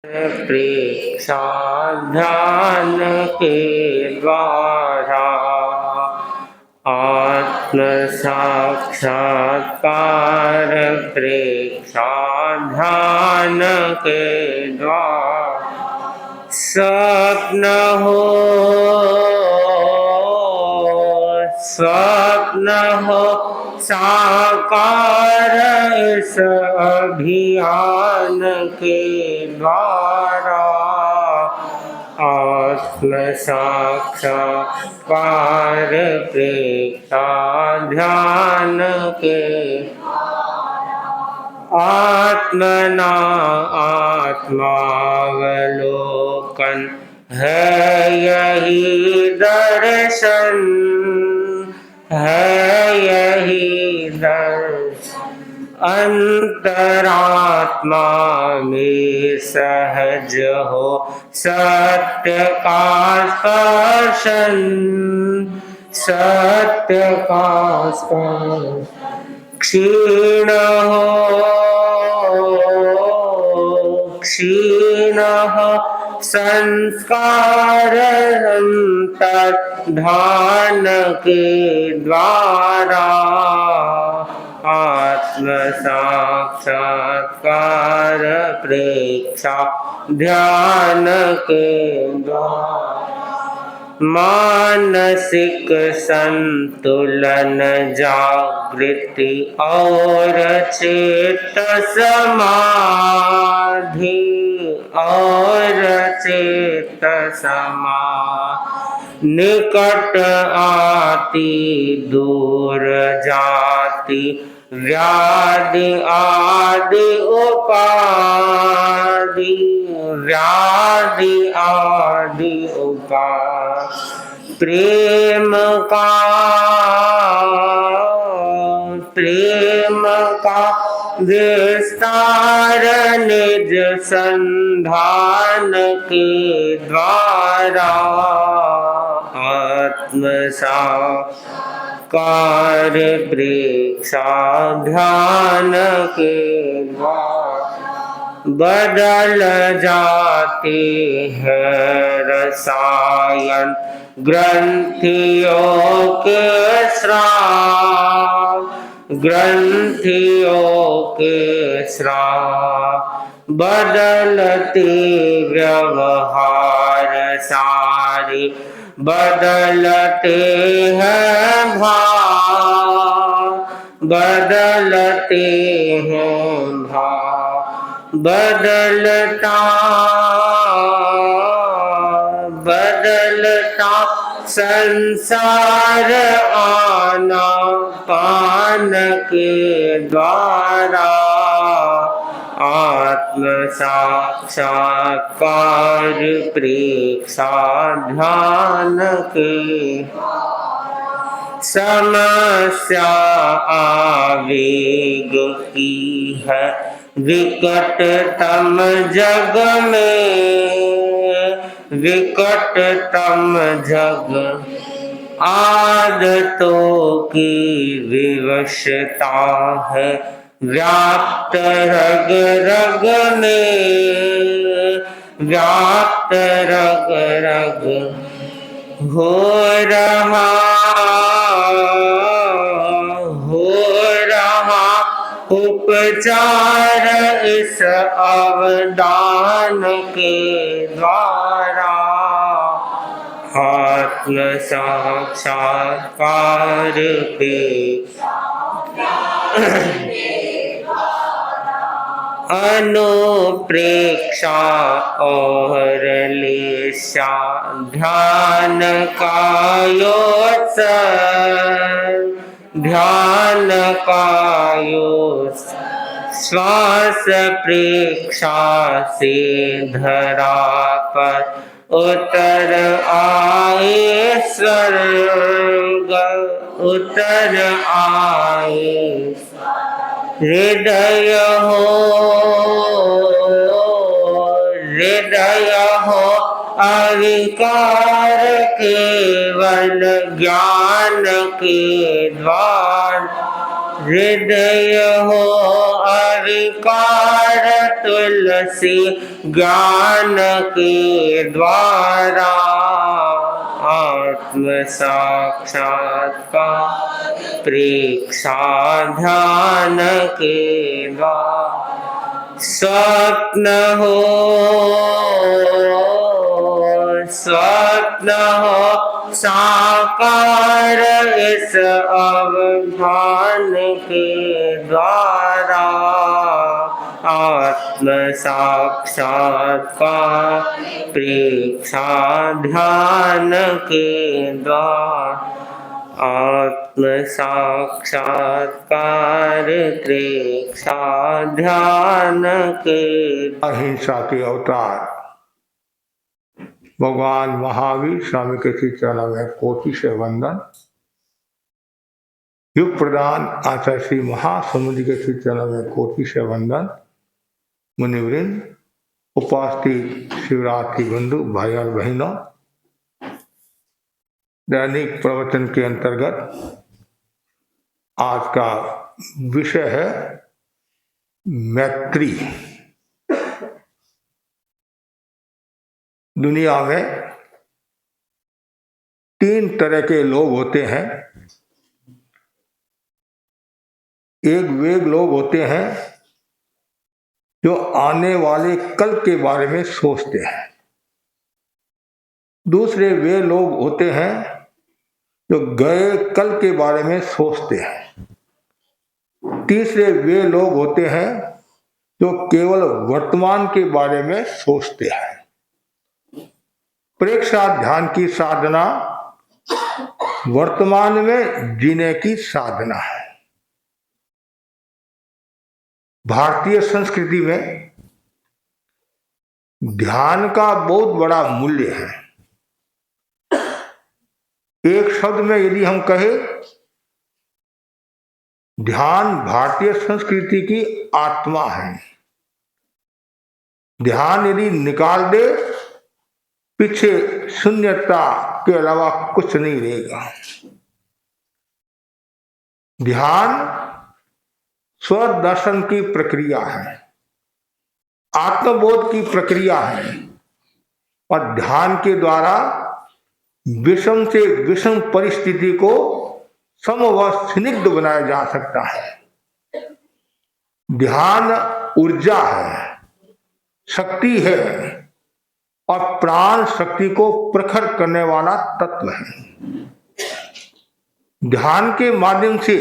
प्रेक्षा ध्यान के द्वारा आत्म साक्षात्कार प्रेक्षा ध्यान के द्वारा स्वप्न हो साकार इस अभियान के द्वारा आत्म साक्षात्कार प्रेक्षा ध्यान के आत्मना आत्मावलोकन है यही दर्शन है यही दर्शन अंतरात्मा में सहज हो सत्य का स्पर्शन सत्य का स्पर्शन क्षीण हो संस्कार अंतर्धान के द्वारा आत्म साक्षात्कार प्रेक्षा ध्यान के द्वारा मानसिक संतुलन जागृति और चित्त समाधि और चित्त समाधि निकट आती दूर जाती व्याधि आदि उपाधि व्याधि आदि उपाधि प्रेम का विस्तार निज संधान के द्वारा आत्म साक्षात्कार प्रेक्षा ध्यान के द्वारा बदल जाते हैं रसायन ग्रंथियों के स्राव बदलते व्यवहार सारे बदलते हैं भाव बदलते हैं भाव बदलता संसार आना पान के द्वारा आत्म साक्षात्कार प्रेक्षा ध्यान के समस्या आवेग की है विकटतम जग में विकटतम जग आदतों की विवशता है व्याप्त रग रग में व्याप्त रग रग हो रहा उपचार इस अवदान के द्वारा आत्म साक्षात्कार अनुप्रेक्षा और लेशा ध्यान कायोत्सव श्वास प्रेक्षा से धरा पर उतर आए स्वर्ग उतर आए हृदय हो अविकार केवल ज्ञान के द्वार हृदय हो अविकार तुलसी ज्ञान के द्वारा आत्म साक्षात्कार प्रेक्षा ध्यान के द्वारा स्वप्न हो साकार इस अवधान के द्वारा आत्म साक्षात्कार प्रेक्षा ध्यान के द्वारा आत्म साक्षात्कार प्रेक्षा ध्यान के अहिंसा के अवतार भगवान महावीर स्वामी के श्री चरणों में कोटि से वंदन। युग प्रधान आचार्य श्री महासमुद्र के श्री चरणों में कोटि से वंदन। मुनिवृंद, उपस्थित शिवरात्रि बंधु भाई और बहनों, दैनिक प्रवचन के अंतर्गत आज का विषय है मैत्री। दुनिया में 3 तरह के लोग होते हैं। एक वे लोग होते हैं जो आने वाले कल के बारे में सोचते हैं। दूसरे वे लोग होते हैं जो गए कल के बारे में सोचते हैं। तीसरे वे लोग होते हैं जो केवल वर्तमान के बारे में सोचते हैं। प्रेक्षा ध्यान की साधना वर्तमान में जीने की साधना है। भारतीय संस्कृति में ध्यान का बहुत बड़ा मूल्य है। एक शब्द में यदि हम कहें, ध्यान भारतीय संस्कृति की आत्मा है। ध्यान यदि निकाल दे, पीछे शून्यता के अलावा कुछ नहीं रहेगा। ध्यान स्वदर्शन की प्रक्रिया है, आत्मबोध की प्रक्रिया है और ध्यान के द्वारा विषम से विषम परिस्थिति को सम व स्निग्ध बनाया जा सकता है। ध्यान ऊर्जा है, शक्ति है और प्राण शक्ति को प्रखर करने वाला तत्व है। ध्यान के माध्यम से,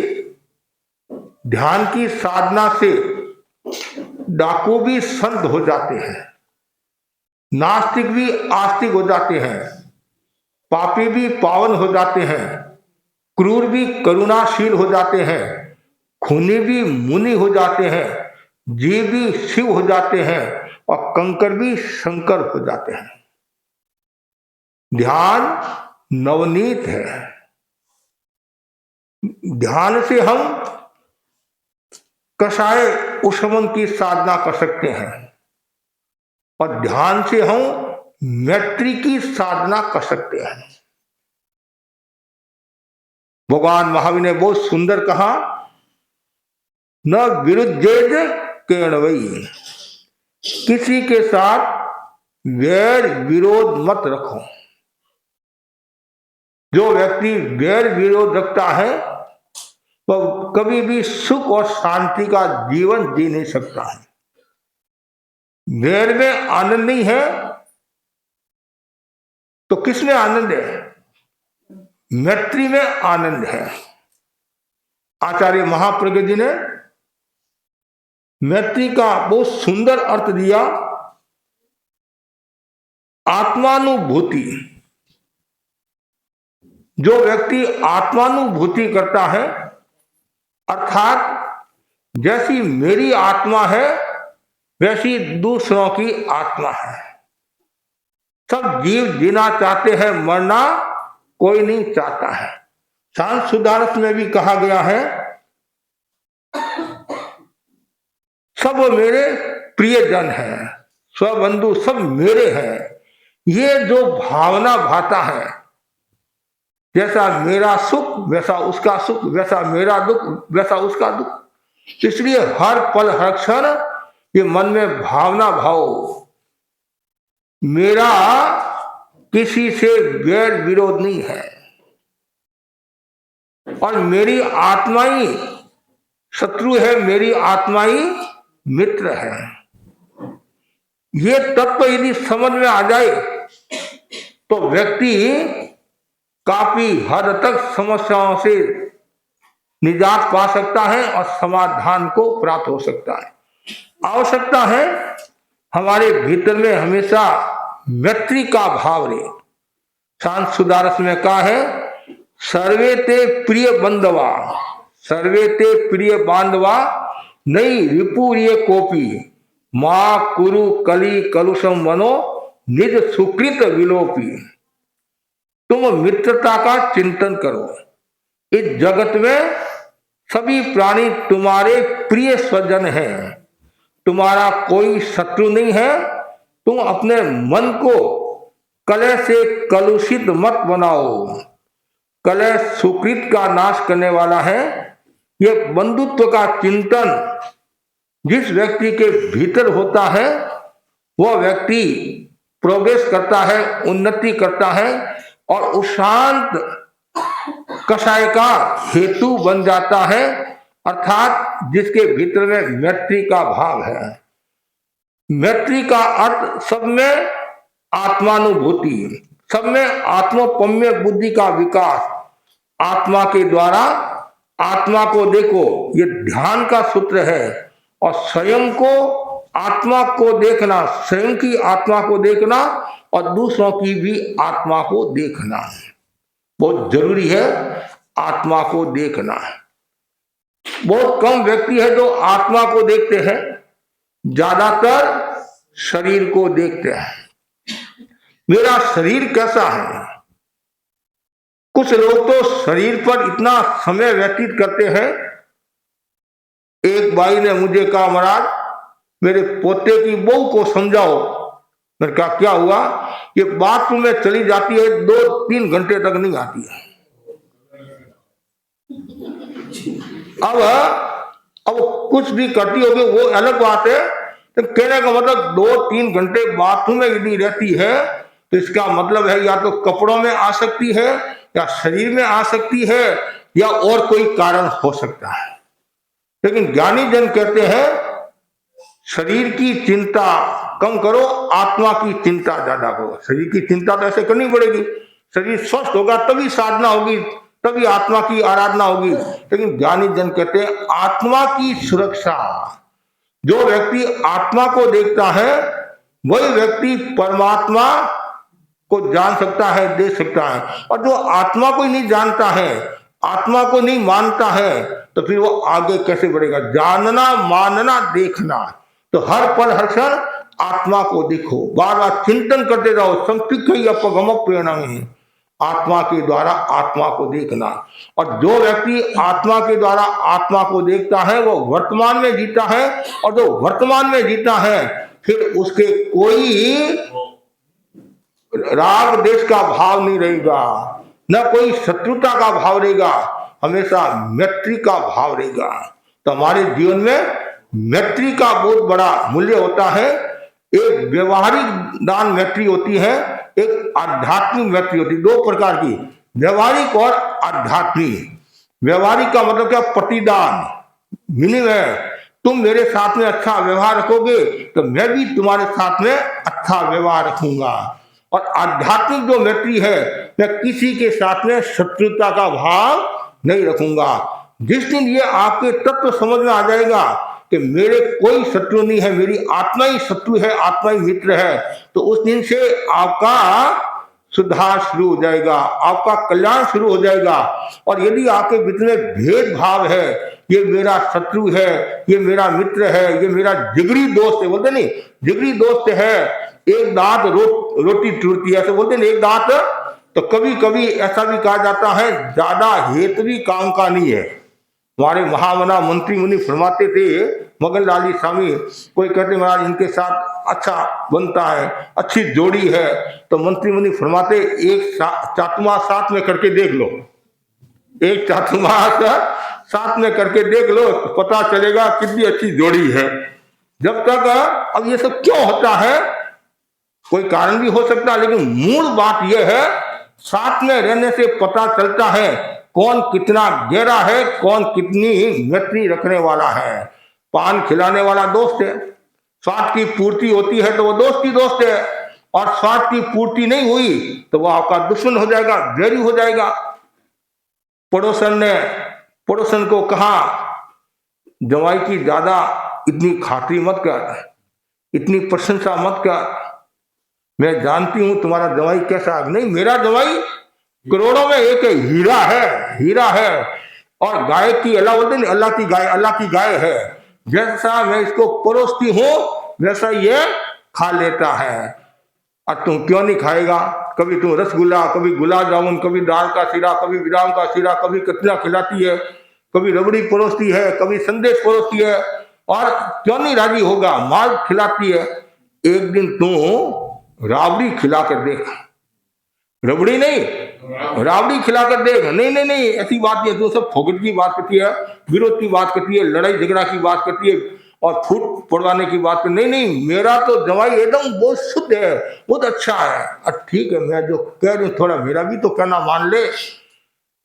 ध्यान की साधना से डाकू भी संत हो जाते हैं, नास्तिक भी आस्तिक हो जाते हैं, पापी भी पावन हो जाते हैं, क्रूर भी करुणाशील हो जाते हैं, खूनी भी मुनि हो जाते हैं, जीव भी शिव हो जाते हैं और कंकर भी शंकर हो जाते हैं। ध्यान नवनीत है। ध्यान से हम कषाय उपशमन की साधना कर सकते हैं और ध्यान से हम मैत्री की साधना कर सकते हैं। भगवान महावीर ने बहुत सुंदर कहा, न विरुद्धेद केणवई, किसी के साथ वैर विरोध मत रखो। जो व्यक्ति वैर विरोध रखता है वह कभी भी सुख और शांति का जीवन जी नहीं सकता है। वैर में आनंद नहीं है तो किसमें आनंद है? मैत्री में आनंद है। आचार्य महाप्रज्ञ जी ने मैत्री का बहुत सुंदर अर्थ दिया, आत्मानुभूति। जो व्यक्ति आत्मानुभूति करता है, अर्थात जैसी मेरी आत्मा है वैसी दूसरों की आत्मा है। सब जीव जीना चाहते हैं, मरना कोई नहीं चाहता है। शांत सुधारस में भी कहा गया है, सब मेरे प्रियजन हैं, स्वबंधु सब मेरे हैं। ये जो भावना भाता है, जैसा मेरा सुख वैसा उसका सुख, वैसा मेरा दुख वैसा उसका दुख, इसलिए हर पल हर क्षण ये मन में भावना भाव, मेरा किसी से गैर विरोध नहीं है और मेरी आत्मा ही शत्रु है, मेरी आत्मा ही मित्र है। ये तत्व यदि समझ में आ जाए तो व्यक्ति काफी हद तक समस्याओं से निजात पा सकता है और समाधान को प्राप्त हो सकता है। आवश्यकता है हमारे भीतर में हमेशा मैत्री का भाव रहे। शांत सुदारस में कहा है, सर्वे ते प्रिय बंधवा, सर्वे ते प्रिय बांधवा, नहीं रिपुरिय कोपी, मां कुरु कली कलुषम मनो, निज सुकृत विलोपी। तुम मित्रता का चिंतन करो। इस जगत में सभी प्राणी तुम्हारे प्रिय स्वजन हैं, तुम्हारा कोई शत्रु नहीं है। तुम अपने मन को कलह से कलुषित मत बनाओ। कलह सुकृत का नाश करने वाला है। यह बंधुत्व का चिंतन जिस व्यक्ति के भीतर होता है वह व्यक्ति प्रोग्रेस करता है, उन्नति करता है और उस शांत कषाय का हेतु बन जाता है, अर्थात जिसके भीतर में मैत्री का भाव है। मैत्री का अर्थ सब में आत्मानुभूति, सब में आत्मोपम्य बुद्धि का विकास। आत्मा के द्वारा आत्मा को देखो, ये ध्यान का सूत्र है। और स्वयं को आत्मा को देखना, स्वयं की आत्मा को देखना और दूसरों की भी आत्मा को देखना बहुत जरूरी है। आत्मा को देखना, बहुत कम व्यक्ति है जो आत्मा को देखते हैं, ज्यादातर शरीर को देखते हैं। मेरा शरीर कैसा है? कुछ लोग तो शरीर पर इतना समय व्यतीत करते हैं। एक भाई ने मुझे कहा, महाराज मेरे पोते की बहू को समझाओ। मैंने कहा क्या हुआ? ये बाथरूम में चली जाती है, 2-3 घंटे तक नहीं आती है। अब कुछ भी करती होगी वो अलग बात है, तो कहने का मतलब 2-3 घंटे बाथरूम में यदि रहती है तो इसका मतलब है या तो कपड़ों में आ सकती है या शरीर में आ सकती है या और कोई कारण हो सकता है। लेकिन ज्ञानी जन कहते हैं शरीर की चिंता कम करो, आत्मा की चिंता ज्यादा करो। शरीर की चिंता तो ऐसे करनी पड़ेगी, शरीर स्वस्थ होगा तभी साधना होगी, तभी आत्मा की आराधना होगी। लेकिन ज्ञानी जन कहते हैं आत्मा की सुरक्षा। जो व्यक्ति आत्मा को देखता है वही व्यक्ति परमात्मा को जान सकता है, देख सकता है। और जो आत्मा को ही नहीं जानता है, आत्मा को नहीं मानता है, तो फिर वो आगे कैसे बढ़ेगा? जानना, मानना, देखना, तो हर पल हर क्षण आत्मा को देखो, बार बार चिंतन करते रहो। संपिक अपगम प्रेरणा में आत्मा के द्वारा आत्मा को देखना। और जो व्यक्ति आत्मा के द्वारा आत्मा को देखता है वो वर्तमान में जीता है, और जो वर्तमान में जीता है फिर उसके कोई राग देश का भाव नहीं रहेगा, न कोई शत्रुता का भाव रहेगा, हमेशा मैत्री का भाव रहेगा। तो हमारे जीवन में मैत्री का बहुत बड़ा मूल्य होता है। एक व्यवहारिक दान मैत्री होती है, एक आध्यात्मिक मैत्री होती है। 2 प्रकार की, व्यवहारिक और आध्यात्मिक। व्यवहारिक का मतलब क्या? प्रतिदान, मीनिंग है तुम मेरे साथ में अच्छा व्यवहार रखोगे तो मैं भी तुम्हारे साथ में अच्छा व्यवहार रखूंगा। और आध्यात्मिक जो मैत्री है, मैं किसी के साथ में शत्रुता का भाव नहीं रखूंगा। जिस दिन ये आपके तत्व समझ में आ जाएगा कि मेरे कोई शत्रु नहीं है, मेरी आत्मा ही शत्रु है, आत्मा ही मित्र है, तो उस दिन से आपका सुधार शुरू हो जाएगा, आपका कल्याण शुरू हो जाएगा। और यदि आपके भीतर में भेदभाव है, ये मेरा शत्रु है, ये मेरा मित्र है, ये मेरा जिगरी दोस्त है, बोलते नहीं जिगरी दोस्त है, एक दांत रोटी टूटती है, ऐसे बोलते नहीं एक दांत। तो कभी कभी ऐसा भी कहा जाता है ज्यादा हेत भी काम का नहीं है। हमारे महामना मंत्री मुनि फरमाते थे, मगन लाली स्वामी, कोई कहते महाराज इनके साथ अच्छा बनता है, अच्छी जोड़ी है, तो मंत्री मुनि फरमाते एक चातुर्मास साथ में करके देख लो, एक चातुर्मास साथ में करके देख लो, तो पता चलेगा कितनी अच्छी जोड़ी है। जब तक अब ये सब क्यों होता है, कोई कारण भी हो सकता है, लेकिन मूल बात यह है साथ में रहने से पता चलता है कौन कितना गहरा है, कौन कितनी मैत्री रखने वाला है। पान खिलाने वाला दोस्त है, स्वार्थ की पूर्ति होती है तो वो दोस्त ही दोस्त है, और स्वार्थ की पूर्ति नहीं हुई तो वो आपका दुश्मन हो जाएगा, वैरी हो जाएगा। पड़ोसन को कहा जवाई की ज्यादा इतनी खातिरी मत कर, इतनी प्रशंसा मत कर, मैं जानती हूं तुम्हारा जवाई कैसा है। नहीं, मेरा जवाई करोड़ों में एक हीरा है। और गाय की अल्लाह बोलते नहीं, अल्लाह की गाय है। जैसा मैं इसको परोसती हूं वैसा ये खा लेता है। और तुम क्यों नहीं खाएगा? कभी तुम रसगुल्ला, कभी गुलाब जामुन, कभी दाल का सीरा, कभी बादाम का सीरा, कभी कतला खिलाती है, कभी रबड़ी परोसती है, कभी संदेश परोसती है, और क्यों नहीं राजी होगा? माल खिलाती है। एक दिन तुम राबड़ी खिलाकर देख, रबड़ी नहीं, राबड़ी खिलाकर देख। नहीं, ऐसी बात नहीं है। तो सब फोगट की बात करती है, विरोध की बात करती है, लड़ाई झगड़ा की बात करती है, और फूट पड़वाने की बात करती है। नहीं, मेरा तो जवाई एकदम बहुत शुद्ध है, बहुत अच्छा है। और ठीक है, मैं जो कह रही हूँ थोड़ा मेरा भी तो कहना मान ले।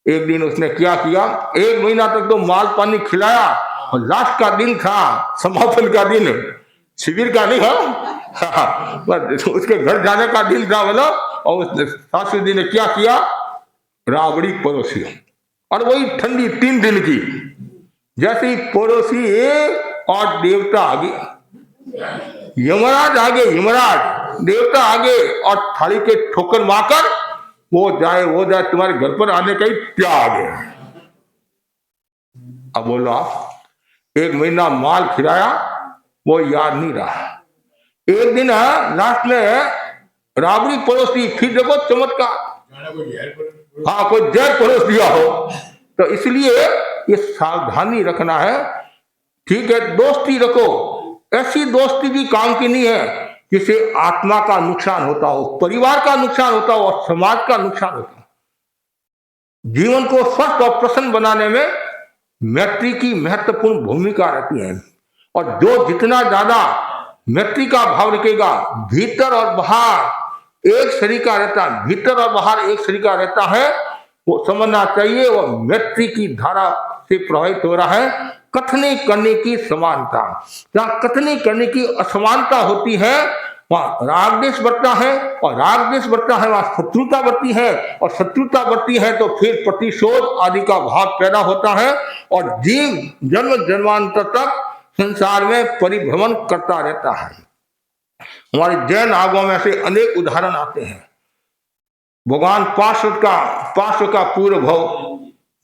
एक दिन उसने क्या किया, 1 महीना तक तो माल पानी खिलाया, और लास्ट का दिन था, समापन का दिन, शिविर का नहीं, हाँ, उसके घर जाने का दिन था बोलो। और उस सासू जी ने क्या किया, राबड़ी परोसी, और वही ठंडी 3 दिन की। जैसे ही परोसी और देवता आगे, यमराज आगे, देवता आगे, और थाली के ठोकर मारकर वो जाए तुम्हारे घर पर आने का ही त्याग है। अब बोलो आप, 1 महीना माल खिलाया, वो याद नहीं रहा। एक दिन लास्ट में राबड़ी परोस दी, फिर देखो चमत्कार, हाँ कोई जहर परोस दिया हो। तो इसलिए ये सावधानी रखना है। ठीक है, दोस्ती रखो, ऐसी दोस्ती भी काम की नहीं है जिससे आत्मा का नुकसान होता हो, परिवार का नुकसान होता हो, और समाज का नुकसान होता हो। जीवन को स्वस्थ और प्रसन्न बनाने में मैत्री की महत्वपूर्ण भूमिका रहती है। और जो जितना ज्यादा मैत्री का भाव रखेगा, भीतर और बाहर एक सरीका रहता है, भीतर और बाहर एक सरीका रहता है, वो समझना चाहिए वो मैत्री की धारा से प्रभावित हो रहा है। कथनी करने की समानता, जहां कथनी करने की असमानता होती है वहां राग द्वेष बढ़ता है, और राग द्वेष बढ़ता है वहां शत्रुता बढ़ती है, और शत्रुता बढ़ती है तो फिर प्रतिशोध आदि का भाव पैदा होता है, और जीव जन्म जन्मांतर तक संसार में परिभ्रमण करता रहता है। हमारे जैन आगमों में से अनेक उदाहरण आते हैं। भगवान पार्श्व का पूर्व भव,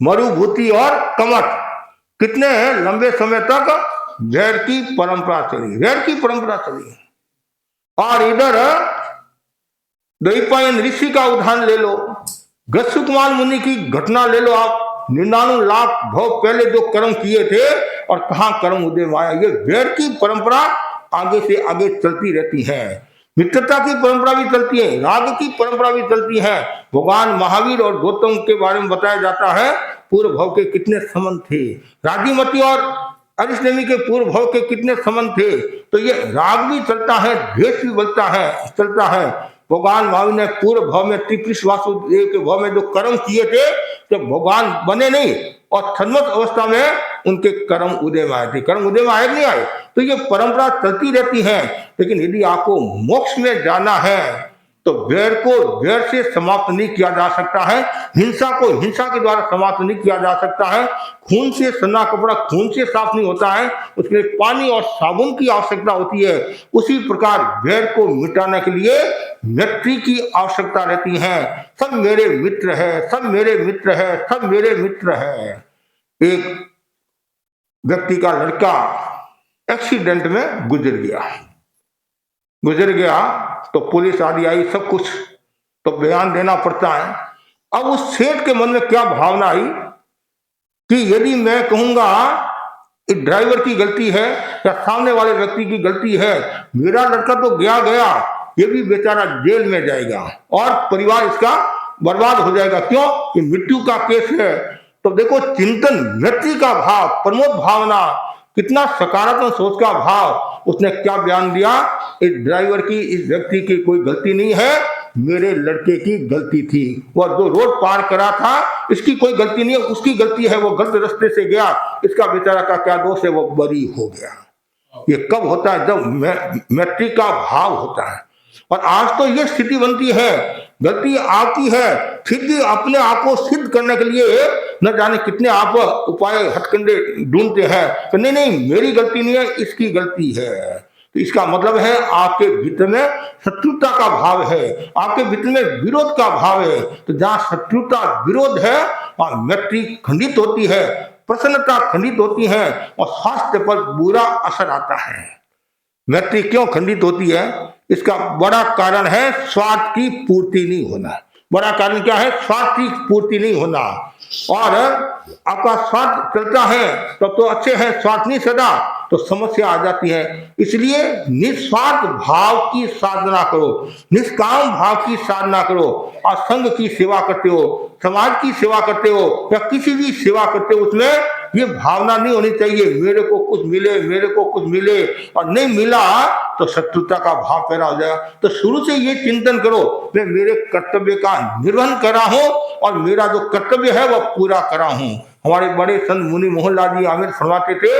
मरुभूति और कमठ, कितने लंबे समय तक वैर की परंपरा चली। और इधर द्वैपायन ऋषि का उदाहरण ले लो, गच्छकुमार मुनि की घटना ले लो आप। 99 लाख भव पहले जो कर्म किए थे और कहां कर्म उदय में आया। ये वैर की परंपरा आगे से आगे चलती रहती है। मित्रता की परंपरा भी चलती है, राग की परंपरा भी चलती है। भगवान महावीर और गौतम के बारे में बताया जाता है पूर्व भव के कितने संबंध थे, राजीमती और अरिष्टनेमी के पूर्व भव के कितने संबंध थे। तो ये राग भी चलता है, द्वेष भी चलता है। भगवान महावीर ने पूर्व भव में त्रिपुष वासुदेव के भव में जो कर्म किए थे, जब भगवान बने नहीं और छद्मत अवस्था में उनके कर्म उदय में आए थे। कर्म उदय में आए नहीं आए, तो ये परंपरा चलती रहती है। लेकिन यदि आपको मोक्ष में जाना है तो वैर को वैर से समाप्त नहीं किया जा सकता है, हिंसा को हिंसा के द्वारा समाप्त नहीं किया जा सकता है। खून से सना कपड़ा खून से साफ नहीं होता है, उसके लिए पानी और साबुन की आवश्यकता होती है। उसी प्रकार वैर को मिटाने के लिए मैत्री की आवश्यकता रहती है। सब मेरे मित्र है, सब मेरे मित्र है, सब मेरे मित्र है। एक व्यक्ति का लड़का एक्सीडेंट में गुजर गया तो पुलिस आदि आई, सब कुछ तो बयान देना पड़ता है। अब उस सेठ के मन में क्या भावना आई कि यदि मैं कहूंगा इस ड्राइवर की गलती है या सामने वाले व्यक्ति की गलती है, मेरा लड़का तो गया, ये भी बेचारा जेल में जाएगा और परिवार इसका बर्बाद हो जाएगा। क्यों? कि मृत्यु का केस है। तो देखो, चिंतन, मैत्री का भाव, प्रमोद भावना, कितना सकारात्मक सोच का भाव, उसने क्या बयान दिया, इस ड्राइवर की, इस व्यक्ति की कोई गलती नहीं है, मेरे लड़के की गलती थी। वह जो रोड पार करा था इसकी कोई गलती नहीं है, उसकी गलती है, वो गलत रास्ते से गया, इसका बेचारा का क्या दोष है, वो बरी हो गया। ये कब होता है, जब मैत्री का भाव होता है। और आज तो ये स्थिति बनती है, गलती आपकी है, फिर भी अपने आप को सिद्ध करने के लिए न जाने कितने आप उपाय हथकंडे ढूंढते हैं, तो नहीं नहीं मेरी गलती नहीं है, इसकी गलती है। तो इसका मतलब है आपके भीतर में शत्रुता का भाव है, आपके भीतर में विरोध का भाव है। तो जहां शत्रुता विरोध है वहां मैत्री खंडित होती है, प्रसन्नता खंडित होती है और स्वास्थ्य पर बुरा असर आता है। मैत्री क्यों खंडित होती है, इसका बड़ा कारण है स्वार्थ की पूर्ति नहीं होना। बड़ा कारण क्या है, स्वार्थ की पूर्ति नहीं होना। और आपका स्वार्थ चलता है तब तो अच्छे हैं, स्वार्थ नहीं सदा तो समस्या आ जाती है। इसलिए निस्वार्थ भाव की साधना करो, निष्काम भाव की साधना करो। और संघ की सेवा करते हो, समाज की सेवा करते हो या किसी भी सेवा करते हो, उसमें ये भावना नहीं होनी चाहिए मेरे को कुछ मिले, मेरे को कुछ मिले, और नहीं मिला तो शत्रुता का भाव पैदा हो जाएगा। तो शुरू से ये चिंतन करो, मैं मेरे कर्तव्य का निर्वहन करा हूं और मेरा जो कर्तव्य है वह पूरा करा हूं। हमारे बड़े संत मुनि मोहनलाल जी आमिर फरमाते थे,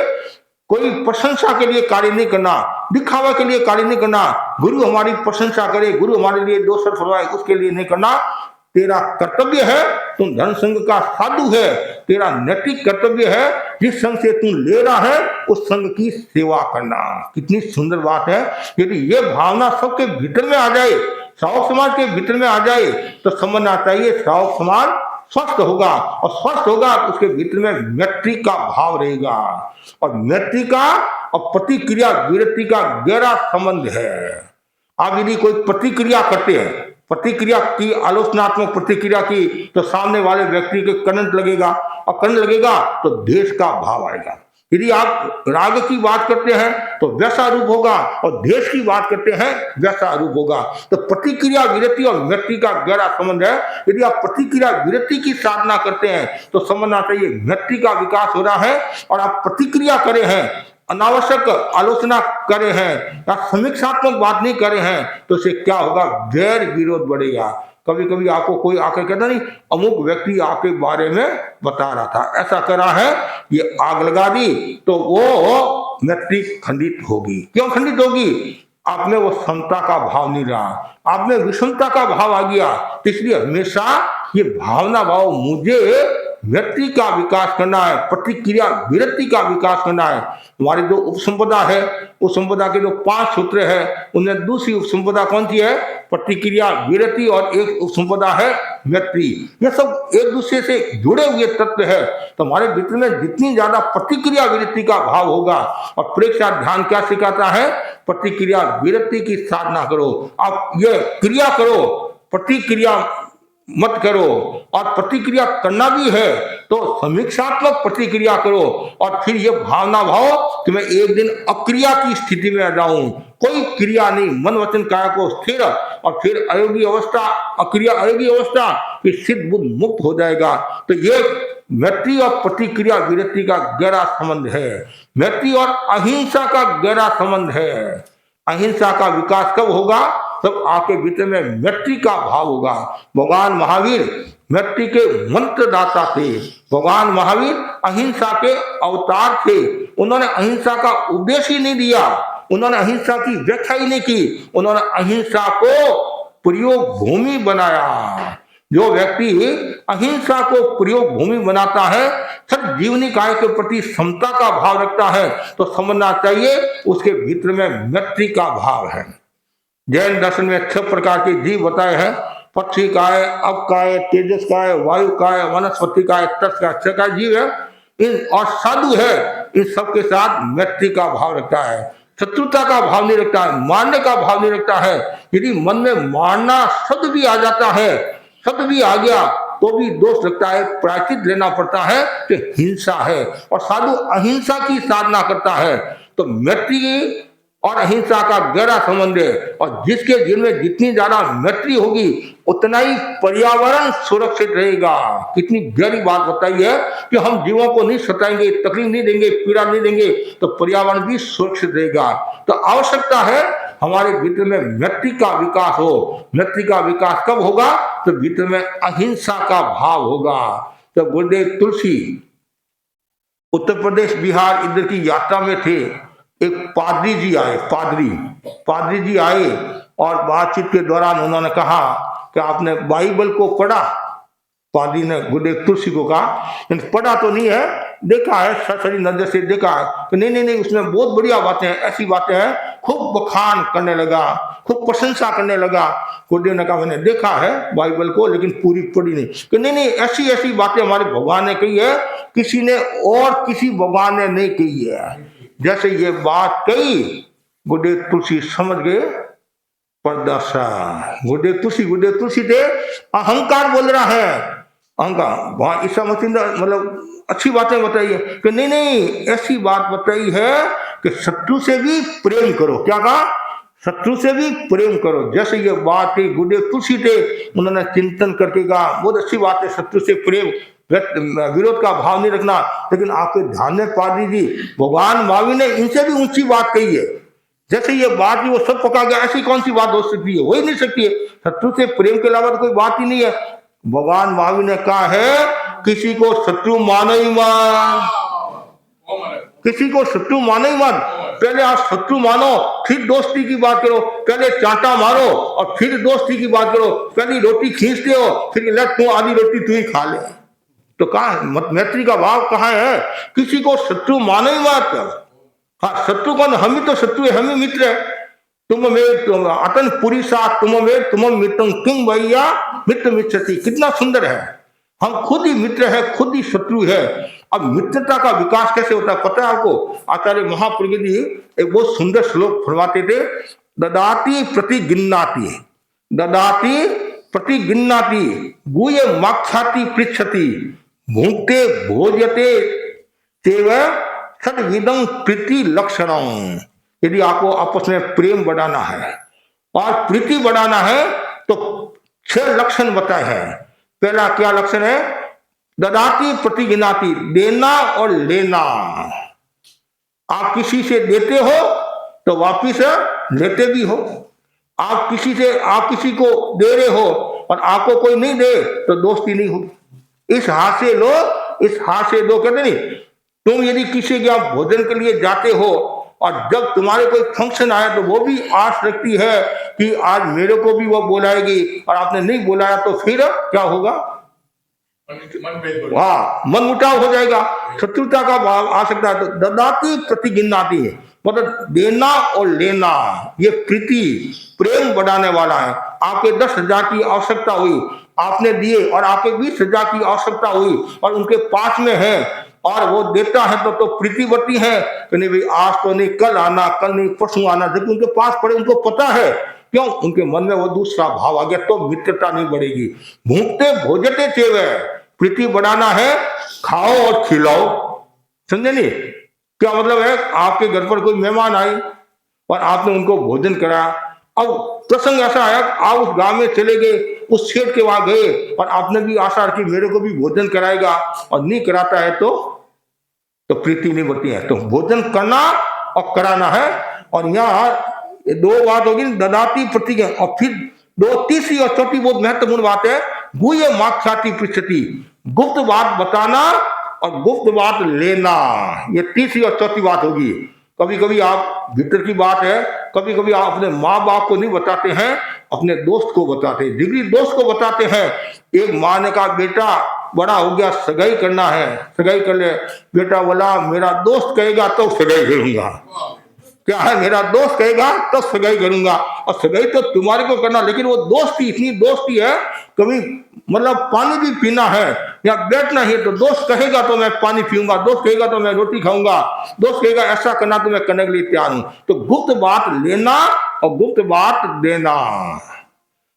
कोई प्रशंसा के लिए कार्य नहीं करना, दिखावा के लिए कार्य नहीं करना। गुरु हमारी प्रशंसा करे, गुरु हमारे लिए दो शब्द फरमाए, उसके लिए नहीं करना। तेरा कर्तव्य है, तुम धर्म संघ का साधु है, तेरा नैतिक कर्तव्य है, जिस संघ से तुम ले रहा है उस संघ की सेवा करना। कितनी सुंदर बात है। यदि ये भावना सबके भीतर में आ जाए, श्रावक समाज के भीतर में आ जाए, तो समझना चाहिए श्रावक समाज स्वस्थ होगा, और स्वस्थ होगा तो उसके भीतर में मैत्री का भाव रहेगा। और मैत्री का और प्रतिक्रिया विरक्ति का गहरा संबंध है। आप यदि कोई प्रतिक्रिया करते हैं, प्रतिक्रिया की, आलोचनात्मक प्रतिक्रिया की, तो सामने वाले व्यक्ति के करंट लगेगा, और करंट लगेगा तो द्वेष का भाव आएगा। यदि आप राग की बात करते हैं तो वैसा रूप होगा, और द्वेष की बात करते हैं वैसा रूप होगा। तो प्रतिक्रिया विरक्ति और मैत्री का गहरा संबंध है। यदि आप प्रतिक्रिया विरक्ति की साधना करते हैं तो समझना चाहिए मैत्री का विकास हो रहा है। और आप प्रतिक्रिया करे हैं, अनावश्यक आलोचना करे हैं या समीक्षात्मक बात नहीं करे हैं, तो इससे क्या होगा, वैर विरोध बढ़ेगा। कभी कभी आपको कोई आकर कहता नहीं, अमुक व्यक्ति आपके बारे में बता रहा था, ऐसा करा है, ये आग लगा दी, तो वो मैत्री खंडित होगी। क्यों खंडित होगी, आप में वो समता का भाव नहीं रहा, आप में विषमता का भाव आ गया। इसलिए हमेशा ये भावना भाव, मुझे मैत्री का विकास करना है, प्रतिक्रिया विरक्ति का विकास करना है। हमारी जो उपसंपदा है, उस संपदा के जो 5 सूत्र है, उनमें दूसरी उपसंपदा कौन सी है, प्रतिक्रिया विरक्ति, और एक उपसंपदा है मैत्री। ये सब एक दूसरे से जुड़े हुए तत्व है। तो हमारे भीतर में जितनी ज्यादा प्रतिक्रिया विरक्ति का भाव होगा, और प्रेक्षा ध्यान क्या सिखाता है, प्रतिक्रिया विरक्ति की साधना करो। आप ये क्रिया करो, प्रतिक्रिया मत करो। और प्रतिक्रिया करना भी है तो समीक्षात्मक प्रतिक्रिया करो, और फिर ये भावना भाव कि मैं एक दिन अक्रिया की स्थिति में आ जाऊं, कोई क्रिया नहीं, मन वचन काया को स्थिर, और फिर अयोगी अवस्था, अक्रिया अयोगी अवस्था, फिर सिद्ध बुद्ध मुक्त हो जाएगा। तो ये मैत्री और प्रतिक्रिया विरक्ति का गहरा संबंध है। मैत्री और अहिंसा का गहरा संबंध है। अहिंसा का विकास कब होगा, तब आपके भीतर में मैत्री का भाव होगा। भगवान महावीर मैत्री के मंत्र दाता थे। भगवान महावीर अहिंसा के अवतार थे। उन्होंने अहिंसा का उपदेश ही नहीं दिया, उन्होंने अहिंसा की व्याख्या ही नहीं की, उन्होंने अहिंसा को प्रयोग भूमि बनाया। जो व्यक्ति अहिंसा को प्रयोग भूमि बनाता है, सब जीवनी काय के प्रति समता का भाव रखता है, तो समझना चाहिए उसके भीतर में मैत्री का भाव है। जैन दर्शन में 6 प्रकार के जीव बताए हैं, पक्षी का है, अप का है, तेजस का है, वायु का है, वनस्पति का है, तट का, 6 का जीव है। इन और साधु है, इन सबके साथ मैत्री का भाव रखता है, शत्रुता का भाव नहीं रखता है, मारने का भाव नहीं रखता है। यदि मन में मारना शब्द भी आ जाता है, शब्द भी आ गया, तो भी दोष लगता है, प्रायश्चित लेना पड़ता है कि हिंसा है। और साधु अहिंसा की साधना करता है। तो मैत्री और अहिंसा का गहरा संबंध है। और जिसके दिल में जितनी ज्यादा मैत्री होगी उतना ही पर्यावरण सुरक्षित रहेगा। कितनी गहरी बात बताई है कि हम जीवों को नहीं सताएंगे, तकलीफ नहीं देंगे, पीड़ा नहीं देंगे तो पर्यावरण भी सुरक्षित रहेगा। तो आवश्यकता है हमारे भीतर में मैत्री का विकास हो। मैत्री का विकास कब होगा? तो भीतर में अहिंसा का भाव होगा। तो गुरुदेव तुलसी उत्तर प्रदेश बिहार इधर की यात्रा में थे। एक पादरी जी आए, पादरी जी आए और बातचीत के दौरान उन्होंने कहा कि आपने बाइबल को पढ़ा? पादरी ने गुरुदेव तुलसी को कहा पढ़ा तो नहीं है, देखा है, सरसरी नजर से देखा है। तो नहीं, उसमें बहुत बढ़िया बातें हैं, ऐसी बातें हैं। खूब बखान करने लगा, खूब प्रशंसा करने लगा। गुरुदेव ने कहा मैंने देखा है बाइबल को, लेकिन पूरी पढ़ी नहीं। कि नहीं, ऐसी ऐसी बातें हमारे भगवान ने कही है, किसी ने और किसी भगवान ने नहीं कही है। जैसे ये बात कही गुरुदेव तुलसी समझ गए पर्दा सा। गुरुदेव तुलसी थे, अहंकार बोल रहा है, अहंकार। वहां ईसा मसीह ने मतलब अच्छी बातें बताई है कि नहीं, ऐसी बात बताई है कि शत्रु से भी प्रेम करो। क्या कहा? शत्रु से भी प्रेम करो। जैसे ये बात थी, गुरुदेव तुलसी थे, उन्होंने चिंतन करके कहा बहुत अच्छी बात है, शत्रु से प्रेम, विरोध का भाव नहीं रखना। लेकिन आपके ध्यान में पादरी जी, भगवान महावीर ने इनसे भी ऊंची बात कही है। जैसे ये बात ही वो सब पका गया, ऐसी कौन सी बात हो सकती है? हो ही नहीं सकती है। शत्रु से प्रेम के अलावा तो कोई बात ही नहीं है। भगवान महावीर ने कहा है किसी को शत्रु मानो ही मत, किसी को शत्रु मानो ही मत। पहले आप शत्रु मानो, फिर दोस्ती की बात करो। पहले चांटा मारो और फिर दोस्ती की बात करो। पहली रोटी खींचते हो, फिर ले तू आधी रोटी तू ही खा ले। तो कहा मैत्री का भाव कहाँ है? किसी को शत्रु मानो ही मत। हाँ, शत्रु कौन? हम ही तो शत्रु है, हम ही मित्र है। तुम में अतन पुरी सा तुम में तुम मित्रम किंग भैया मित्र मित्रति। कितना सुंदर है। हम खुद ही मित्र है, खुद ही शत्रु है। अब मित्रता का विकास कैसे होता है पता है आपको? आचार्य महाप्रज्ञ जी एक बहुत सुंदर श्लोक फरमाते थे, ददाति प्रतिगिन्नाति, ददाति प्रतिगिन्नाति, गुय माक्षाति पृच्छति, भुंक्ते भोज्यते तेव सद्विदं प्रीति लक्षणं। यदि आपको आपस में प्रेम बढ़ाना है और प्रीति बढ़ाना है तो 6 लक्षण बताए हैं। पहला क्या लक्षण है? ददाति प्रतिगिनाति, देना और लेना। आप किसी से देते हो तो वापिस लेते भी हो। आप किसी को दे रहे हो और आपको कोई नहीं दे तो दोस्ती नहीं होगी। इस हाथ से लो, इस हाथ से दो। कहते नहीं, तुम यदि किसी के आप भोजन के लिए जाते हो और जब तुम्हारे कोई फंक्शन आया तो वो भी आस रखती है कि आज मेरे को भी वो बुलाएगी, और आपने नहीं बुलाया तो फिर क्या होगा? वाह, मन मुटाव हो जाएगा, शत्रुता का भाव आ सकता है। तो ददाति प्रतिगिन्नाति है, मतलब देना और लेना, ये प्रीति प्रेम बढ़ाने वाला है। आपके 10,000 की आवश्यकता हुई, आपने दिए, और आपके 20,000 की आवश्यकता हुई और उनके पास में है और वो देता है तो प्रीति बढ़ती है कि नहीं भाई आज तो नहीं, कल आना, कल नहीं परसों आना। जबकि उनके पास पड़े, उनको पता है, क्यों? उनके मन में वो दूसरा भाव आ गया, तो मित्रता नहीं बढ़ेगी। भूखते भोजते चेवे, प्रीति बढ़ाना है, खाओ और खिलाओ। समझे नहीं? क्या मतलब है? आपके घर पर कोई मेहमान आए और आपने उनको भोजन कराया। अब प्रसंग ऐसा आया, आप उस गांव में चले गए, उस सेठ के वहां गए और आपने भी आशा रखी मेरे को भी भोजन कराएगा, और नहीं कराता है तो प्रीति नहीं बढ़ती है। तो भोजन करना और कराना है। और यहाँ 2 बात होगी, ददाति प्रति, और फिर 2 तीसरी और चौथी बहुत महत्वपूर्ण बात है, गुह्य माक्षाति पृच्छति, गुप्त बात बताना और गुप्त बात लेना। ये तीसरी और चौथी बात होगी। कभी कभी आप भीतर की बात है, कभी कभी आप अपने माँ बाप को नहीं बताते हैं, अपने दोस्त को बताते हैं, जिगरी दोस्त को बताते हैं। एक माँ ने कहा बेटा बड़ा हो गया, सगाई करना है, सगाई कर ले। बेटा बोला मेरा दोस्त कहेगा तो सगाई करूंगा। क्या है? मेरा दोस्त कहेगा तो सगाई करूंगा। और सगाई तो तुम्हारे को करना, लेकिन वो दोस्ती, इतनी दोस्ती है, कभी मतलब पानी भी पीना है या बैठना है तो दोस्त कहेगा तो मैं पानी पीऊंगा, दोस्त कहेगा तो मैं रोटी खाऊंगा, दोस्त कहेगा ऐसा करना तो मैं करने के लिए तैयार हूं। तो गुप्त बात लेना और गुप्त बात देना।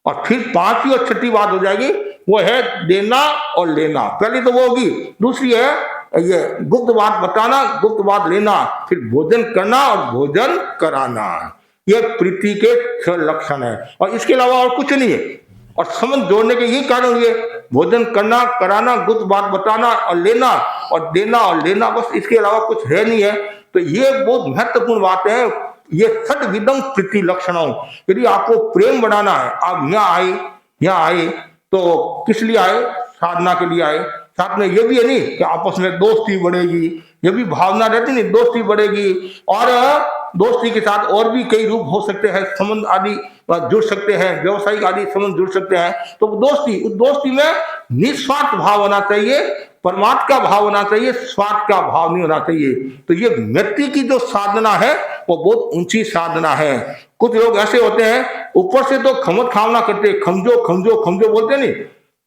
और फिर 5वीं और 6ठी बात हो जाएगी, वो है देना और लेना। पहली तो वो होगी। दूसरी है ये गुप्त बात बताना, गुप्त बात लेना, फिर भोजन करना और भोजन कराना, ये प्रीति के 6 लक्षण है और इसके अलावा और कुछ नहीं है। और संबंध जोड़ने के ये कारण, ये भोजन करना, कराना, गुप्त बात बताना और लेना और देना और लेना, बस इसके अलावा कुछ है नहीं है। तो ये बहुत महत्वपूर्ण बात है, ये षड्विधम प्रीति लक्षणों। यदि आपको प्रेम बढ़ाना है, आप यहाँ आए तो किस लिए आए? साधना के लिए आए। साथ में ये भी है नहीं कि आपस में दोस्ती बढ़ेगी, ये भी भावना रहती नहीं, दोस्ती बढ़ेगी। और दोस्ती के साथ और भी कई रूप हो सकते हैं, संबंध आदि जुड़ सकते हैं, व्यवसायिक आदि संबंध जुड़ सकते हैं। तो दोस्ती, उस दोस्ती में निस्वार्थ भाव होना चाहिए, परमात्मा का भाव होना चाहिए, स्वार्थ का भाव नहीं होना चाहिए। तो ये व्यक्ति की जो साधना है वो बहुत ऊंची साधना है। कुछ लोग ऐसे होते हैं, ऊपर से तो खमत खावना करते, खमजो खमजो खमजो बोलते नहीं।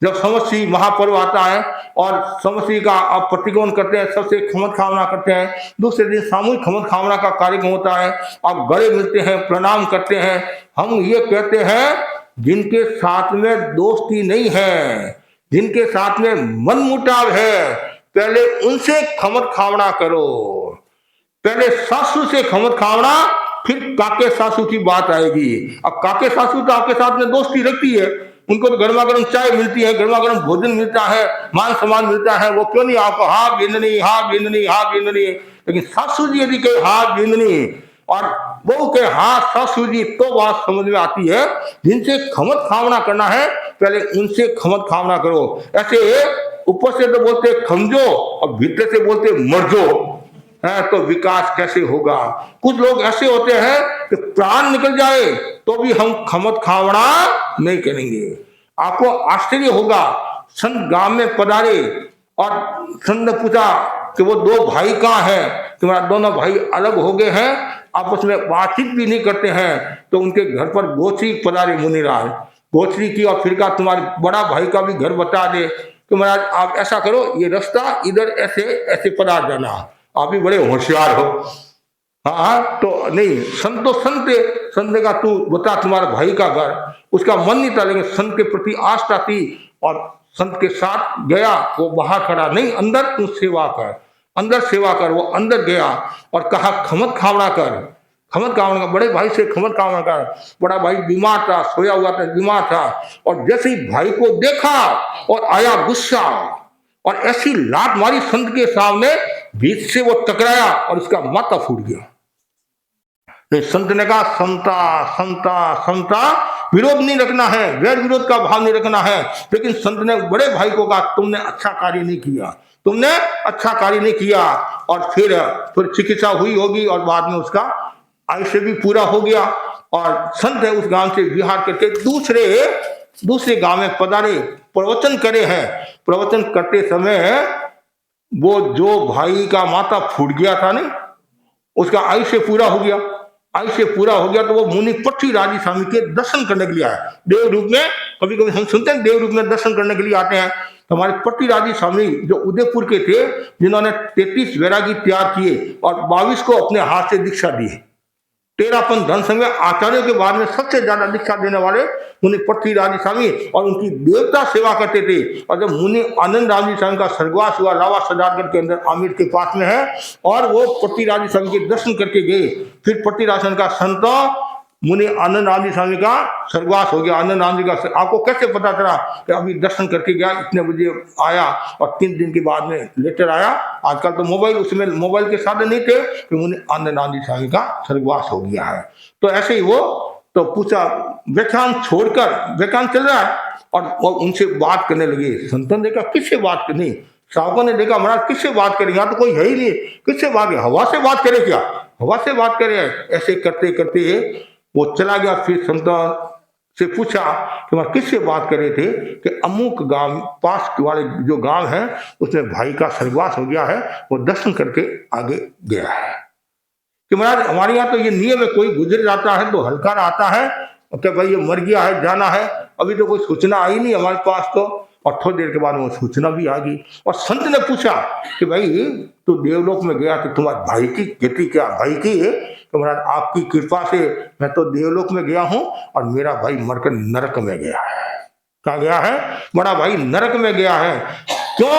जब समस्या महापर्व आता है और समस्या का आप प्रतिगमन करते हैं, सबसे खमत खावना करते हैं, दूसरे दिन सामूहिक खमत खावना का कार्यक्रम होता है, आप गले मिलते हैं, प्रणाम करते हैं। हम ये कहते हैं जिनके साथ में दोस्ती नहीं है, जिनके साथ में मनमुटाव है, पहले उनसे खमत खावना करो। पहले सासू से खमत खावना, फिर काके सासू की बात आएगी। अब काके सासू तो आपके साथ में दोस्ती रखती है, उनको तो गर्मा गर्म चाय मिलती है, गर्मा गर्म भोजन मिलता है, मान सम्मान मिलता है, वो क्यों नहीं आपको हाँ गिननी, हाँ गिननी, हाँ गिननी। लेकिन सासू जी यदि कहे हाँ गिननी और बहू के हाँ सासू जी, तो बात समझ में आती है। जिनसे खमत खावना करना है, पहले उनसे खमत खावना करो। ऐसे ऊपर से तो बोलते खमजो और भीतर से बोलते मरजो, है तो विकास कैसे होगा? कुछ लोग ऐसे होते हैं कि प्राण निकल जाए तो भी हम खमत खावना नहीं करेंगे। आपको आश्चर्य होगा, संत गांव में पधारे और संत ने पूछा कि वो 2 भाई कहाँ हैं? तुम्हारा दोनों भाई अलग हो गए हैं, आपस में बातचीत भी नहीं करते हैं। तो उनके घर पर गोचरी पधारे मुनिराज, गोचरी की और फिर कहा तुम्हारे बड़ा भाई का भी घर बता दे कि महाराज आप ऐसा करो, ये रास्ता इधर ऐसे ऐसे पधार जाना, आप भी बड़े होशियार हो। हाँ तो नहीं, संत तो संत ने कहा तू बता तुम्हारे भाई का घर। उसका मन नहीं था, लेकिन संत के प्रति आस्था थी और संत के साथ गया। वो बाहर खड़ा नहीं, अंदर तू सेवा कर, अंदर सेवा कर। वो अंदर गया और कहा खमत खावना कर, खमत खावना कर, बड़े भाई से खमत खावना कर। बड़ा भाई बीमार था, सोया हुआ था, बीमार था, और जैसे ही भाई को देखा और आया गुस्सा और ऐसी लात मारी संत के सामने, बीच से वो टकराया और उसका माथा फूट गया। संत ने कहा समता समता समता, विरोध नहीं रखना है, वैर विरोध का भाव नहीं रखना है। लेकिन संत ने बड़े भाई को कहा तुमने अच्छा कार्य नहीं किया, तुमने अच्छा कार्य नहीं किया। और फिर चिकित्सा हुई होगी और बाद में उसका आयुष्य भी पूरा हो गया। और संत है उस गांव से विहार करके दूसरे गांव में पधारे, प्रवचन करे हैं। प्रवचन करते समय वो जो भाई का माथा फूट गया था ना, उसका आयुष्य पूरा हो गया। आयुष्य पूरा हो गया तो वो मुनि पृथ्वीराज स्वामी के दर्शन करने के लिए आया, देव रूप में। कभी कभी हम सुनते हैं देव रूप में दर्शन करने के लिए आते हैं। तो हमारे पृथ्वीराज स्वामी जो उदयपुर के थे, जिन्होंने 33 वैरागी तैयार किए और 22 को अपने हाथ से दीक्षा दी। 13 धन संघ आचार्यों के बाद में सबसे ज्यादा दीक्षा देने वाले मुनि पृथ्वीराज स्वामी, और उनकी देवता सेवा करते थे। और जब मुनि आनंद राम जी स्वामी का स्वर्गवास हुआ, लावा सजादगढ़ के अंदर आमिर के पास में है, और वो पृथ्वीराज स्वामी के दर्शन करके गए। फिर पृथ्वीराज स्वामी का संत मुनि आनंद राम जी स्वामी का स्वर्गवास हो गया। आनंद राम जी का आपको कैसे पता चला? कि अभी दर्शन करके गया, इतने बजे आया, और 3 दिन के बाद में लेटर आया। आजकल तो मोबाइल, उसमें मोबाइल के साधन नहीं थे कि मुनि आनंद राम जी स्वामी का स्वर्गवास हो गया है। तो ऐसे ही वो तो पूछा, व्याख्यान छोड़कर, व्याख्यान चल रहा है और उनसे बात करने लगे। संतन ने कहा किससे बात करनी? साहबों ने देखा महाराज किससे बात करें, यहाँ तो कोई है ही नहीं, किससे बात करें? हवा से बात करे क्या? हवा से बात करे? ऐसे करते करते वो चला गया। फिर संत से पूछा कि मैं किससे बात कर रहे थे? कि अमुक गांव पास वाले जो गांव है उसमें भाई का स्वर्गवास हो गया है, वो दर्शन करके आगे गया है। कि महाराज हमारे यहाँ तो ये नियम है, कोई गुजर जाता है तो हल्का आता है कि भाई ये मर गया है, जाना है। अभी तो कोई सूचना आई नहीं हमारे पास, तो और थोड़ी देर के बाद वो सूचना भी आ गई। और संत ने पूछा कि भाई तू देवलोक में गया तो तुम्हारे भाई की गति क्या? भाई की तो महाराज आपकी कृपा से मैं तो देवलोक में गया हूं और मेरा भाई मरकर नरक में गया है। कहाँ गया है? बड़ा भाई नरक में गया है। क्यों?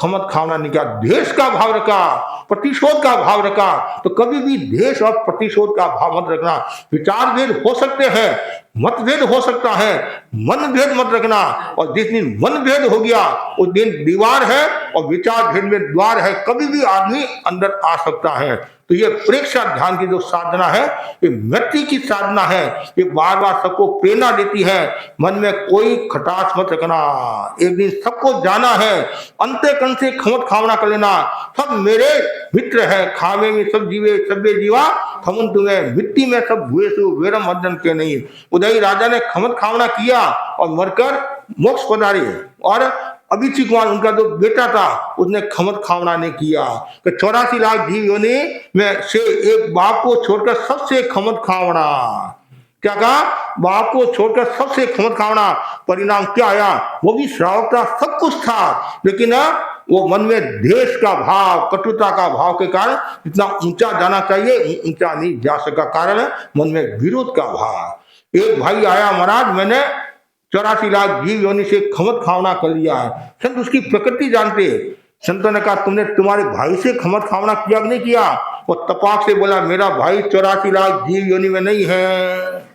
खमत खावना नहीं किया, द्वेष का भाव रखा, प्रतिशोध का भाव रखा। तो कभी भी द्वेष और प्रतिशोध का भाव मत रखना। विचार भेद हो सकते हैं, मतभेद हो सकता है, मन भेद मत रखना। और जिस दिन मन भेद हो गया उस दिन दीवार है और विचार भेद में द्वार है, कभी भी आदमी अंदर आ सकता है। तो ये प्रेक्षा ध्यान की जो साधना है, ये मृत्यु की साधना है। ये बार बार सबको प्रेरणा देती है, मन में कोई खटास मत रखना। एक दिन सबको जाना है, अंते कन से खमत खावना कर लेना। सब मेरे मित्र है, खावे में सब जीवे सभ्य जीवा, खमन तुम्हें मिट्टी में सब हुए सो वेरम मर्दन के नहीं। उदय राजा ने खमत खावना किया और मरकर मोक्ष पधारे। और अभिची कुमार उनका जो बेटा था उसने खमत खावना ने किया कि 84 लाख जीव योनि में से एक बाप को छोड़कर सबसे खमत खावना। क्या कहा? बाप को छोड़कर सबसे खमत खावना। परिणाम क्या आया? वो भी श्रावक था, सब कुछ था, लेकिन वो मन में द्वेष का भाव, कटुता का भाव के कारण जितना ऊंचा जाना चाहिए ऊंचा नहीं जा सका। कारण मन में विरोध का भाव। एक भाई आया, महाराज मैंने 84 लाख जीव योनि से खमत खावना कर लिया है। संत उसकी प्रकृति जानते। संतों ने कहा तुमने तुम्हारे भाई से खमत खावना किया कि नहीं किया? वो तपाक से बोला मेरा भाई 84 लाख जीव योनि में नहीं है।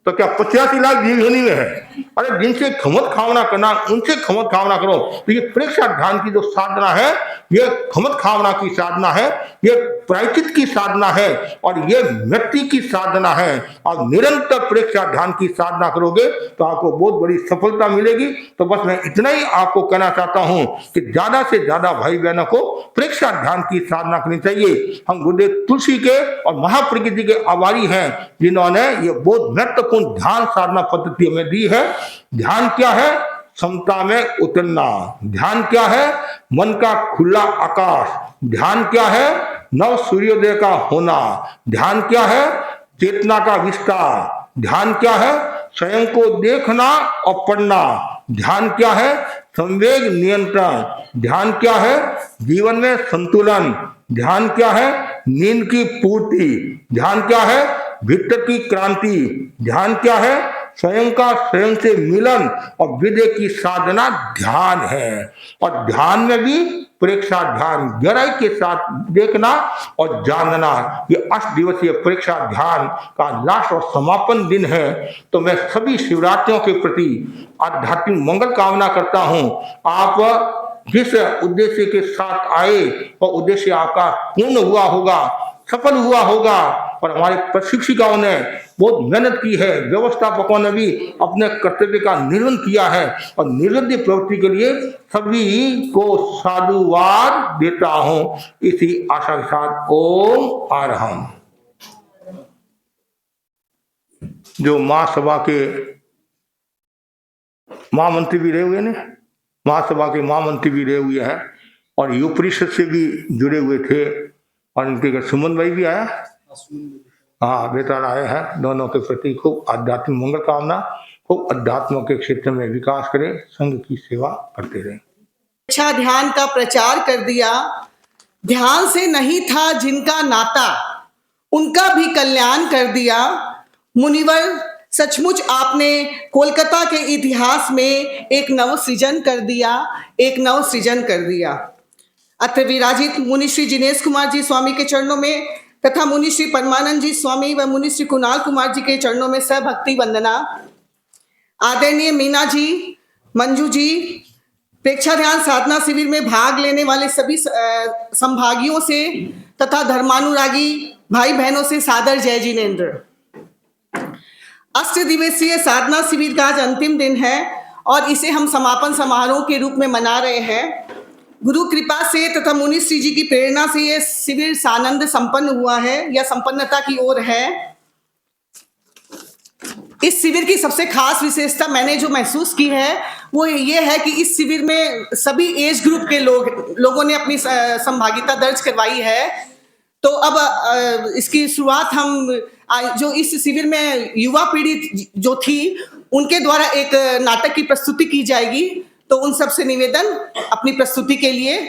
तो क्या 85 लाख जीव योनि में है? अरे जिनसे खमत खावना करना उनसे खमत खावना करो। तो ये प्रेक्षा ध्यान की जो साधना है, ये खमत खावना की साधना है, ये प्रायचित की साधना है और ये मृत्यु की साधना है। और निरंतर प्रेक्षा ध्यान की साधना करोगे तो आपको बहुत बड़ी सफलता मिलेगी। तो बस मैं इतना ही आपको कहना चाहता हूं कि ज्यादा से ज्यादा भाई बहनों को प्रेक्षा ध्यान की साधना करनी चाहिए। हम गुरुदेव तुलसी के और महाप्रकृति के आभारी हैं जिन्होंने ये बहुत महत्वपूर्ण ध्यान साधना पद्धति हमें दी है। ध्यान क्या है? समता में उतरना। ध्यान क्या है? मन का खुला आकाश। ध्यान क्या है? नव सूर्योदय का होना। ध्यान क्या है? चेतना का विस्तार। ध्यान क्या है? स्वयं को देखना और पढ़ना। ध्यान क्या है? संवेग नियंत्रण। ध्यान क्या है? जीवन में संतुलन। ध्यान क्या है? नींद की पूर्ति। ध्यान क्या है? भीतर की क्रांति। ध्यान क्या है? स्वयं का स्वयं से मिलन और विद्या की साधना ध्यान है। और ध्यान में भी परीक्षा ध्यान, गहराई के साथ देखना और जानना। ये 8 दिवसीय परीक्षा ध्यान का लास्ट और समापन दिन है। तो मैं सभी शिवरात्रियों के प्रति आध्यात्मिक मंगल कामना करता हूं। आप जिस उद्देश्य के साथ आए वह उद्देश्य आपका पूर्ण हुआ होगा, सफल हुआ होगा। और हमारे प्रशिक्षिकाओं ने बहुत मेहनत की है, व्यवस्थापकों ने भी अपने कर्तव्य का निर्वहन किया है। और निर्विघ्न प्रवृत्ति के लिए सभी को साधुवाद देता हूं। इसी आशा के साथ ओम आरहम। जो महासभा के महामंत्री भी रहे हुए ने, महासभा के महामंत्री भी रहे हुए हैं और युवा परिषद से भी जुड़े हुए थे। और इनके घर सुमन भाई भी आया, हाँ बेटा आए हैं। दोनों के प्रति खूब आध्यात्मिक मंगल कामना, खूब अध्यात्म के क्षेत्र में विकास करें, संघ की सेवा करते रहें। अच्छा ध्यान का प्रचार कर दिया। ध्यान से नहीं था जिनका नाता, उनका भी कल्याण कर दिया। मुनिवर सचमुच आपने कोलकाता के इतिहास में एक नव सृजन कर दिया, एक नव सृजन कर दिया। अत्र विराजित मुनि श्री जिनेश कुमार जी स्वामी के चरणों में तथा मुनि श्री परमानंद जी स्वामी व मुनि श्री कुणाल कुमार जी के चरणों में सभक्ति वंदना। आदरणीय मीना जी, मंजू जी, प्रेक्षा ध्यान साधना शिविर में भाग लेने वाले सभी संभागियों से तथा धर्मानुरागी भाई बहनों से सादर जय जिनेन्द्र। 8 दिवसीय साधना शिविर का आज अंतिम दिन है और इसे हम समापन समारोह के रूप में मना रहे हैं। गुरु कृपा से तथा मुनि श्री जी की प्रेरणा से यह शिविर सानंद संपन्न हुआ है या संपन्नता की ओर है। इस शिविर की सबसे खास विशेषता मैंने जो महसूस की है वो ये है कि इस शिविर में सभी एज ग्रुप के लोगों ने अपनी संभागिता दर्ज करवाई है। तो अब इसकी शुरुआत हम जो इस शिविर में युवा पीढ़ी जो थी उनके द्वारा एक नाटक की प्रस्तुति की जाएगी। तो उन सब से निवेदन अपनी प्रस्तुति के लिए।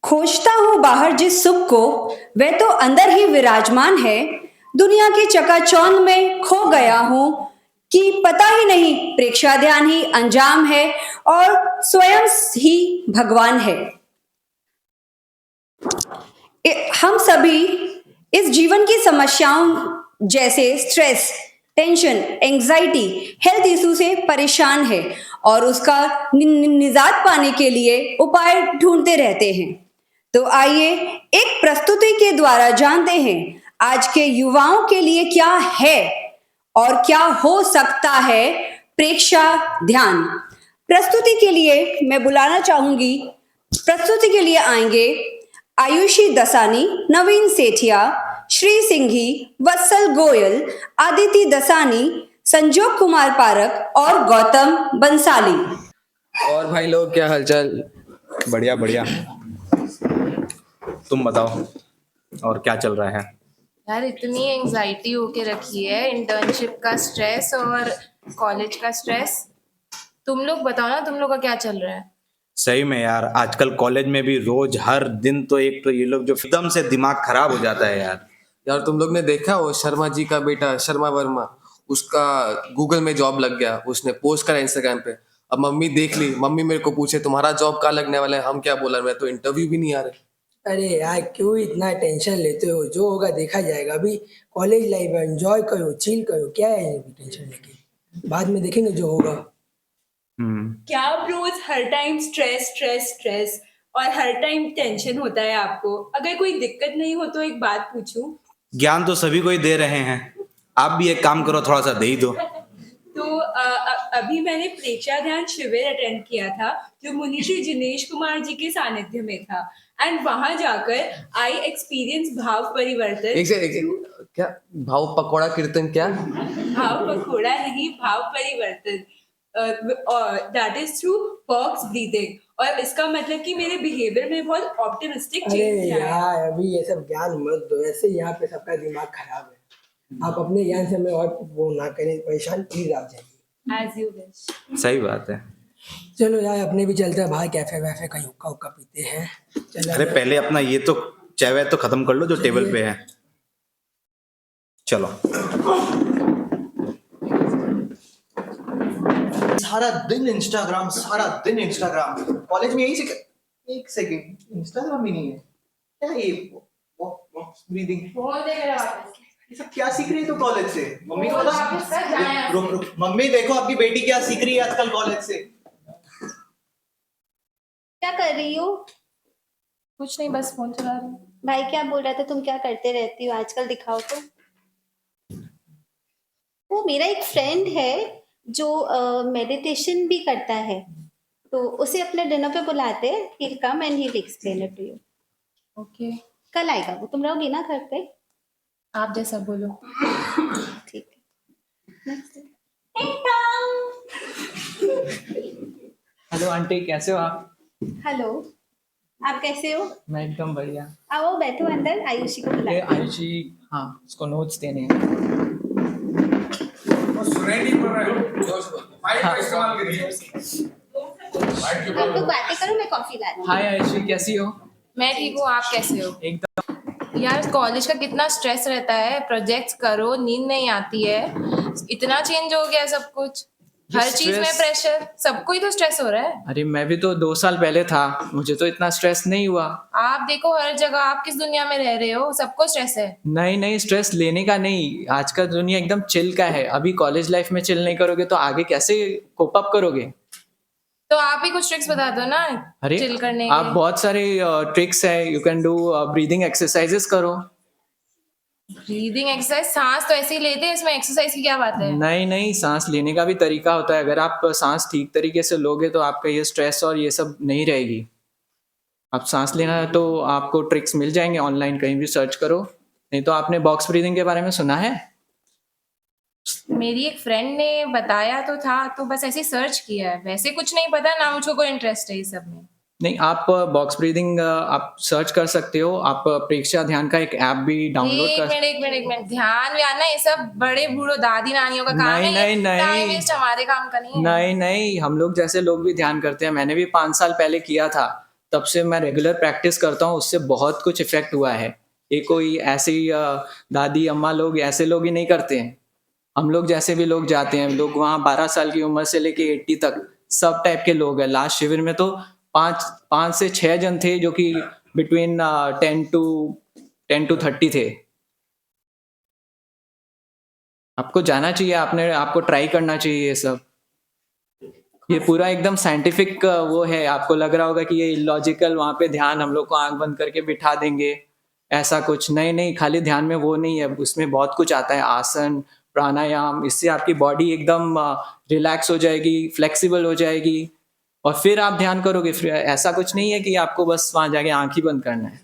खोजता हूँ बाहर जिस सुख को, वह तो अंदर ही विराजमान है। दुनिया की चकाचौंध में खो गया हूँ, कि पता ही नहीं प्रेक्षा ध्यान ही अंजाम है और स्वयं ही भगवान है। हम सभी इस जीवन की समस्याओं जैसे stress, tension, anxiety, health issue से परेशान है और उसका निजात पाने के लिए उपाय ढूंढते रहते हैं। तो आइए एक प्रस्तुति के द्वारा जानते हैं आज के युवाओं के लिए क्या है और क्या हो सकता है प्रेक्षा ध्यान। प्रस्तुति के लिए मैं बुलाना चाहूंगी, प्रस्तुति के लिए आएंगे आयुषी दसानी, नवीन सेठिया, श्री सिंघी, वत्सल गोयल, आदिति दसानी, संजोग कुमार पारक और गौतम बंसाली। और भाई लोग क्या हालचाल? बढ़िया बढ़िया। तुम बताओ और क्या चल रहा है? यार इतनी एंजाइटी होके रखी है, इंटर्नशिप का स्ट्रेस और कॉलेज का स्ट्रेस। तुम लोग बताओ ना, तुम लोग का क्या चल रहा है? सही में यार, आजकल कॉलेज में भी रोज हर दिन तो एक तो ये लोग जो एकदम से दिमाग खराब हो जाता है यार। यार तुम लोग ने देखा वो शर्मा जी का बेटा शर्मा वर्मा, उसका गूगल में जॉब लग गया, उसने पोस्ट करा इंस्टाग्राम पे। अब मम्मी देख ली, मम्मी मेरे को पूछे तुम्हारा जॉब कहाँ लगने वाला है, हम क्या बोला, मैं तो इंटरव्यू भी नहीं आ रहे। अरे यार क्यों इतना टेंशन लेते हो, जो होगा देखा जाएगा। अभी कॉलेज लाइफ है, एंजॉय करो, चिल करो, क्या है टेंशन लेके, बाद में देखेंगे जो होगा। क्या आप रोज हर टाइम स्ट्रेस स्ट्रेस स्ट्रेस और हर टाइम टेंशन होता है आपको? अगर कोई दिक्कत नहीं हो तो एक बात पूछूं? ज्ञान तो सभी को ही दे रहे हैं, आप भी एक काम करो, थोड़ा सा दे ही दो। तो अभी मैंने प्रेक्षा ध्यान शिविर अटेंड किया था जो मुनिश्री जिनेश कुमार जी के सानिध्य में था, एंड वहां जाकर आई एक्सपीरियंस भाव परिवर्तन। एक क्या भाव पकौड़ा कीर्तन? क्या भाव पकौड़ा नहीं, भाव परिवर्तन, that is through box breathing. और इसका मतलब कि मेरे बिहेवियर में बहुत ऑप्टिमिस्टिक अरे चेंज आया। यार अभी ये सब ज्ञान मत दो, ऐसे यहाँ पे सबका दिमाग खराब है। आप अपने ज्ञान से हमें और वो ना करें, परेशान प्लीज आप जाइए। As you wish. सही बात है। चलो यार अपने भी चलते हैं भाई, कैफे वैफे का हुक्का हुक्का पीते हैं। चलो अरे पहले अपना ये तो चाय तो खत्म कर लो जो टेबल पे है। चलो। सारा दिन इंस्टाग्राम, सारा दिन इंस्टाग्राम। कॉलेज में यही सीख। एक सेकंड, इंस्टाग्राम ही नहीं है क्या ये? ब्रीदिंग ये सब क्या सीख रही है तू कॉलेज से? मम्मी को बता। रुक मम्मी, देखो आपकी बेटी क्या सीख रही है आजकल कॉलेज से। क्या कर रही हो? कुछ नहीं, बस फोन चला रही हूँ। भाई क्या बोल रहा था, तुम क्या करते रहती हो आजकल, दिखाओ तो। वो मेरा एक फ्रेंड है जो मेडिटेशन भी करता है, तो उसे अपने डिनर पे बुलाते हैं। he'll come and he'll explain it to you. Okay, कल आएगा वो, तुम रहोगी ना घर पे? आप जैसा बोलो। ठीक है। Hey Tom! हेलो आंटी, कैसे हो आप? हेलो, आप कैसे हो? मैं एकदम बढ़िया। आओ बैठो अंदर, आयुषी को ये बुलाओ। आयुषी, हाँ उसको नोट्स देने हैं। आप लोग बातें करो, मैं कॉफी ला रही हूँ। हाय आयुषी, कैसी हो? मैं ठीक हूँ, आप कैसे हो? एकदम। यार कॉलेज का कितना स्ट्रेस रहता है, प्रोजेक्ट्स करो, नींद नहीं आती है, इतना चेंज हो गया सब कुछ, हर चीज में प्रेशर, सबको ही तो स्ट्रेस हो रहा है। अरे मैं भी तो 2 साल पहले था, मुझे तो इतना स्ट्रेस नहीं हुआ। आप देखो हर जगह, आप किस दुनिया में रह रहे हो, सबको स्ट्रेस है। नहीं, स्ट्रेस लेने का नहीं, आज का दुनिया एकदम चिल का है। अभी कॉलेज लाइफ में चिल नहीं करोगे तो आगे कैसे कोप अप करोगे? तो आप ही कुछ ट्रिक्स बता दो ना अरे चिल करने आप के। बहुत सारे ट्रिक्स है, you can do breathing exercises करो। ब्रीदिंग एक्सरसाइज, सांस तो ऐसे ही लेते हैं, इसमें एक्सरसाइज की क्या बात है? नहीं, सांस लेने का भी तरीका होता है। अगर आप सांस ठीक तरीके से लोगे तो आपका ये स्ट्रेस और ये सब नहीं रहेगी। आप सांस लेना है तो आपको ट्रिक्स मिल जाएंगे ऑनलाइन, कहीं भी सर्च करो। नहीं तो आपने बॉक्स ब्रीदिंग के बारे में सुना है? मेरी एक फ्रेंड ने बताया तो था, तो बस ऐसे सर्च किया है, वैसे कुछ नहीं पता ना, मुझको कोई इंटरेस्ट है इस सब में। नहीं, आप बॉक्स ब्रीदिंग आप सर्च कर सकते हो। आप प्रेक्षा ध्यान का एक ऐप भी डाउनलोड कर। एक मिनट, ध्यान व्यान ना, ये सब बड़े बूढ़ों दादी नानियों का काम है। नहीं, टाइम वेस्ट हमारे काम का नहीं है। नहीं, हम लोग जैसे लोग भी ध्यान करते हैं। मैंने भी 5 साल पहले किया था, तब से मैं रेगुलर प्रैक्टिस करता हूँ, उससे बहुत कुछ इफेक्ट हुआ है। ये कोई ऐसी दादी अम्मा लोग ऐसे लोग ही नहीं करते हैं। हम लोग जैसे भी लोग जाते हैं, लोग वहाँ 12 साल की उम्र से लेके 80 तक सब टाइप के लोग हैं। लास्ट शिविर में तो 5 से 6 जन थे जो कि बिटवीन 10 to 30 थे। आपको जाना चाहिए, आपको ट्राई करना चाहिए ये सब। ये पूरा एकदम साइंटिफिक वो है। आपको लग रहा होगा कि ये इलॉजिकल, वहाँ पे ध्यान हम लोग को आंख बंद करके बिठा देंगे, ऐसा कुछ नहीं, खाली ध्यान में वो नहीं है, उसमें बहुत कुछ आता है, आसन, प्राणायाम। इससे आपकी बॉडी एकदम रिलैक्स हो जाएगी, फ्लेक्सिबल हो जाएगी और फिर आप ध्यान करोगे। फिर ऐसा कुछ नहीं है कि आपको बस वहाँ जाके आंख ही बंद करना है।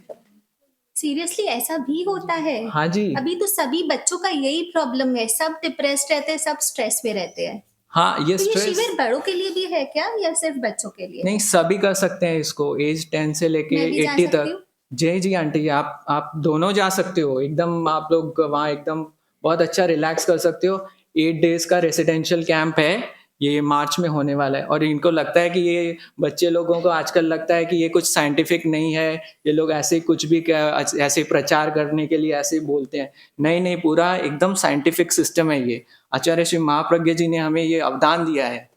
सीरियसली ऐसा भी होता है? हाँ जी। अभी तो सभी बच्चों का यही प्रॉब्लम है, सब डिप्रेस्ड रहते हैं, सब स्ट्रेस में रहते हैं। हाँ, ये तो ये स्ट्रेस शिविर बड़ों के लिए भी है क्या या सिर्फ बच्चों के लिए? नहीं, सभी कर सकते हैं इसको, एज 10 से लेके मैं भी जा 80 सकती तक। हूँ? जी आंटी, आप दोनों जा सकते हो। एकदम आप लोग वहाँ एकदम बहुत अच्छा रिलैक्स कर सकते हो। 8 डेज का रेसिडेंशियल कैंप है, ये मार्च में होने वाला है। और इनको लगता है कि ये बच्चे लोगों को आजकल लगता है कि ये कुछ साइंटिफिक नहीं है, ये लोग ऐसे कुछ भी ऐसे प्रचार करने के लिए ऐसे बोलते हैं। नहीं, पूरा एकदम साइंटिफिक सिस्टम है ये। आचार्य श्री महाप्रज्ञ जी ने हमें ये अवदान दिया है,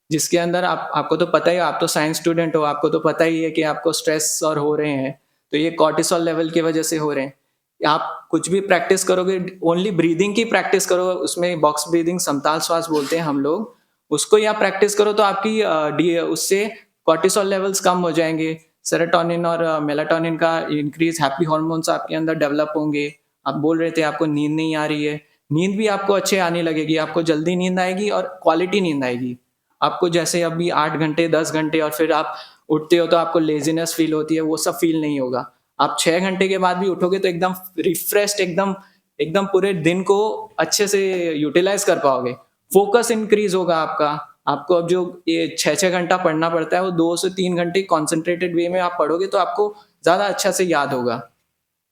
जिसके अंदर आपको तो पता ही, आप तो साइंस स्टूडेंट हो, आपको तो पता ही है कि आपको स्ट्रेस और हो रहे हैं, तो ये कॉर्टिसोल लेवल की वजह से हो रहे हैं। आप कुछ भी प्रैक्टिस करोगे, ओनली ब्रीदिंग की प्रैक्टिस करो, उसमें बॉक्स ब्रीदिंग, समताल श्वास बोलते हैं हम लोग, उसको या प्रैक्टिस करो तो आपकी उससे कॉर्टिसोल लेवल्स कम हो जाएंगे, सेरोटोनिन और मेलाटोनिन का इंक्रीज, हैप्पी हार्मोन्स आपके अंदर डेवलप होंगे। आप बोल रहे थे आपको नींद नहीं आ रही है, नींद भी आपको अच्छे आने लगेगी, आपको जल्दी नींद आएगी और क्वालिटी नींद आएगी। आपको जैसे अभी 8 घंटे 10 घंटे और फिर आप उठते हो तो आपको लेजीनेस फील होती है, वो सब फील नहीं होगा। आप 6 घंटे के बाद भी उठोगे तो एकदम रिफ्रेश्ड, एकदम पूरे दिन को अच्छे से यूटिलाइज कर पाओगे। फोकस इंक्रीज होगा आपका। आपको अब जो ये 6 घंटा पढ़ना पड़ता है, वो 2 से 3 घंटे कॉन्सेंट्रेटेड वे में आप पढ़ोगे तो आपको ज्यादा अच्छा से याद होगा।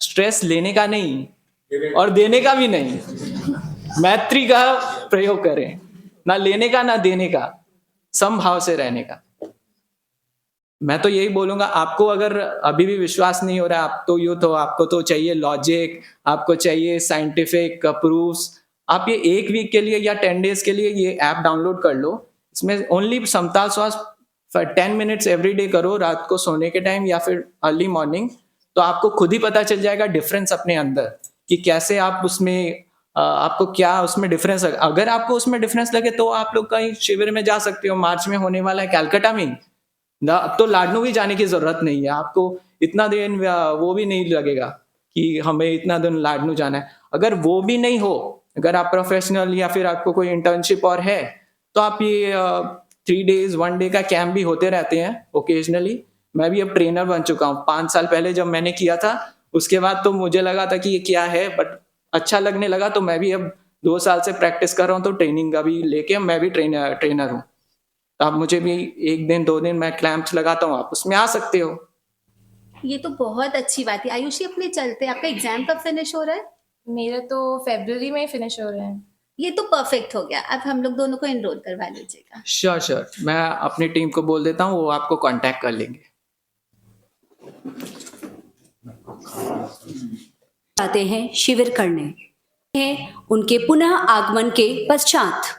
स्ट्रेस लेने का नहीं और देने का भी नहीं, मैत्री का प्रयोग करें, ना लेने का ना देने का, समभाव से रहने का। मैं तो यही बोलूंगा, आपको अगर अभी भी विश्वास नहीं हो रहा, आप तो यूथ हो, आपको तो चाहिए लॉजिक, आपको चाहिए साइंटिफिक प्रूफ्स, आप ये 1 वीक के लिए या 10 डेज के लिए ये ऐप डाउनलोड कर लो। इसमें ओनली समताल श्वास 10 मिनट्स एवरी डे करो, रात को सोने के टाइम या फिर अर्ली मॉर्निंग, तो आपको खुद ही पता चल जाएगा डिफरेंस अपने अंदर कि कैसे आप उसमें आपको क्या उसमें डिफरेंस लगे। अगर आपको उसमें डिफरेंस लगे तो आप लोग कहीं शिविर में जा सकते हो, मार्च में होने वाला है कैलकाटा में। अब तो लाडनू भी जाने की जरूरत नहीं है, आपको इतना दिन वो भी नहीं लगेगा कि हमें इतना दिन लाडनू जाना है। अगर वो भी नहीं हो, अगर आप प्रोफेशनल या फिर आपको कोई इंटर्नशिप और है, तो आप ये 3 डेज 1 डे का कैंप भी होते रहते हैं ओकेजनली। मैं भी अब ट्रेनर बन चुका हूँ। 5 साल पहले जब मैंने किया था, उसके बाद तो मुझे लगा था कि ये क्या है, बट अच्छा लगने लगा, तो मैं भी अब 2 साल से प्रैक्टिस कर रहा हूँ, तो ट्रेनिंग का भी लेके मैं भी ट्रेनर हूँ। तो आप मुझे भी 1 दिन 2 दिन मैं क्लैंप्स लगाता हूँ, आप उसमें आ सकते हो। ये तो बहुत अच्छी बात है। आयुषी, अपने चलते, आपका एग्जाम कब फिनिश हो रहा है? मेरे तो फरवरी में फिनिश हो रहे हैं। ये तो परफेक्ट हो गया। अब हम लोग दोनों को एनरोल करवा लीजिएगा। श्योर, मैं अपनी टीम को बोल देता हूँ, वो आपको कांटेक्ट कर लेंगे। आते हैं शिविर करने हैं उनके पुनः आगमन के पश्चात।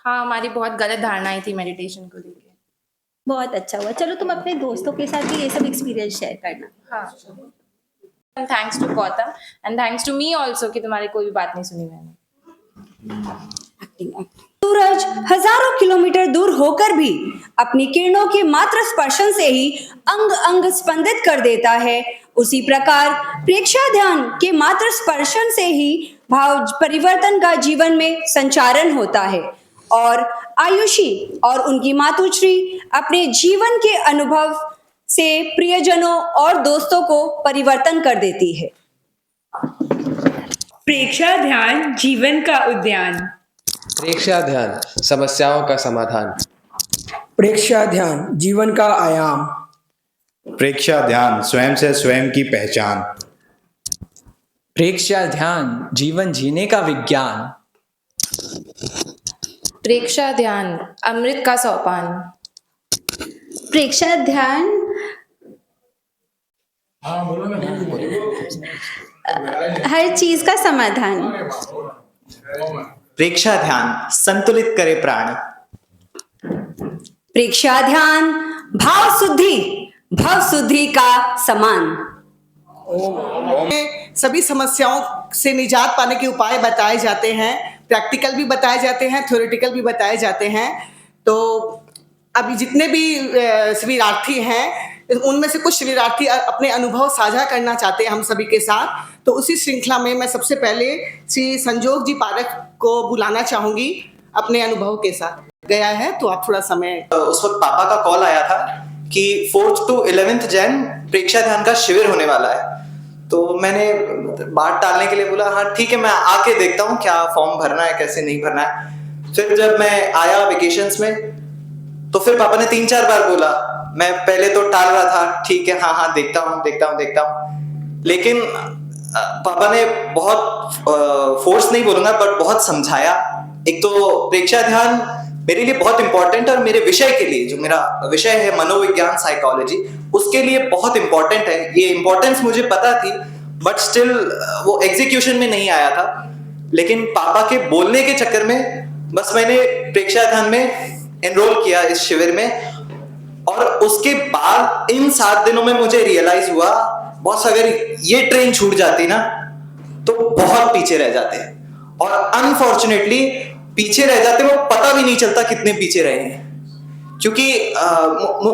हाँ, हमारी बहुत गलत धारणाएं थी मेडिटेशन को लेके। बहुत अच्छा हुआ। चलो, तुम अपने दोस्तों के साथ भी ये सब एक्सपीरियंस शेयर करना। हाँ, thanks to Gautam and thanks to me also कि तुम्हारी कोई भी बात नहीं सुनी मैंने। सूरज हजारों किलोमीटर दूर होकर भी अपनी किरणों के मात्र स्पर्शन से ही अंग अंग स्पंदित कर देता है, उसी प्रकार प्रेक्षा ध्यान के मात्र स्पर्शन से ही भाव परिवर्तन का जीवन में संचारण होता है। और आयुषी और उनकी मातुश्री अपने जीवन के अनुभव से प्रियजनों और दोस्तों को परिवर्तन कर देती है। प्रेक्षा ध्यान जीवन का उद्यान। प्रेक्षा ध्यान समस्याओं का समाधान। प्रेक्षा ध्यान जीवन का आयाम। प्रेक्षा ध्यान स्वयं से स्वयं की पहचान। प्रेक्षा ध्यान जीवन जीने का विज्ञान। प्रेक्षा ध्यान अमृत का सोपान। प्रेक्षा ध्यान हर चीज का समाधान। प्रेक्षा ध्यान संतुलित करे प्राण। प्रेक्षा ध्यान भव शुद्धि का समान। सभी समस्याओं से निजात पाने के उपाय बताए जाते हैं, प्रैक्टिकल भी बताए जाते हैं, थ्योरेटिकल भी बताए जाते हैं। तो अभी जितने भी शिविरार्थी हैं उनमें से कुछ शिविरार्थी अपने अनुभव साझा करना चाहते हैं हम सभी के साथ। तो उसी श्रृंखला में मैं सबसे पहले श्री संजोग जी पारक को बुलाना चाहूंगी अपने अनुभव के साथ। गया है तो आप थोड़ा समय। उस वक्त पापा का कॉल आया था कि 4th to 11th जैन प्रेक्षा ध्यान का शिविर होने वाला है। तो मैंने बात टालने के लिए बोला हाँ ठीक है मैं आके देखता हूँ क्या फॉर्म भरना है कैसे नहीं भरना है। फिर जब मैं आया वेकेशंस में तो फिर पापा ने 3-4 बार बोला। मैं पहले तो टाल रहा था, ठीक है हाँ देखता हूँ। लेकिन पापा ने बहुत फोर्स नहीं बोलूंगा बट बहुत समझाया। एक तो प्रेक्षा ध्यान मेरे लिए बहुत इंपॉर्टेंट और मेरे विषय के लिए, जो मेरा विषय है मनोविज्ञान साइकोलॉजी, उसके लिए बहुत इंपॉर्टेंट है। ये इंपॉर्टेंस मुझे पता थी बट स्टिल वो एग्जीक्यूशन में नहीं आया था। लेकिन पापा के बोलने के चक्कर में बस मैंने प्रेक्षा ध्यान में एनरोल किया इस शिविर में। और उसके बाद इन 7 दिनों में मुझे रियलाइज हुआ बॉस अगर ये ट्रेन छूट जाती ना तो बहुत पीछे रह जाते हैं। और अनफॉर्चुनेटली पीछे रह जाते वो पता भी नहीं चलता कितने पीछे रहे हैं। क्योंकि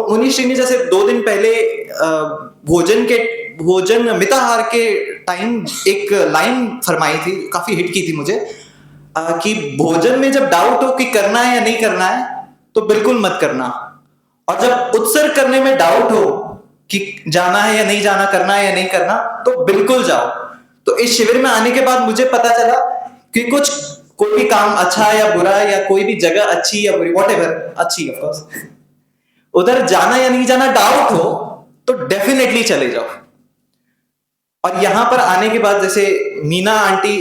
मुनीश जी ने जैसे 2 दिन पहले भोजन मिताहार के टाइम एक लाइन फरमाई थी, काफी हिट की थी मुझे, कि भोजन में जब डाउट हो कि करना है या नहीं करना है तो बिल्कुल मत करना, और जब उत्सर्ग करने में डाउट हो कि जाना है या नहीं जाना, करना है या नहीं करना, तो बिल्कुल जाओ। तो इस शिविर में आने के बाद मुझे पता चला कि कोई भी काम अच्छा या बुरा या कोई भी जगह अच्छी या बुरी, व्हाटएवर, अच्छी ऑफ कोर्स, उधर जाना या नहीं जाना डाउट हो तो डेफिनेटली चले जाओ। और यहां पर आने के बाद जैसे मीना आंटी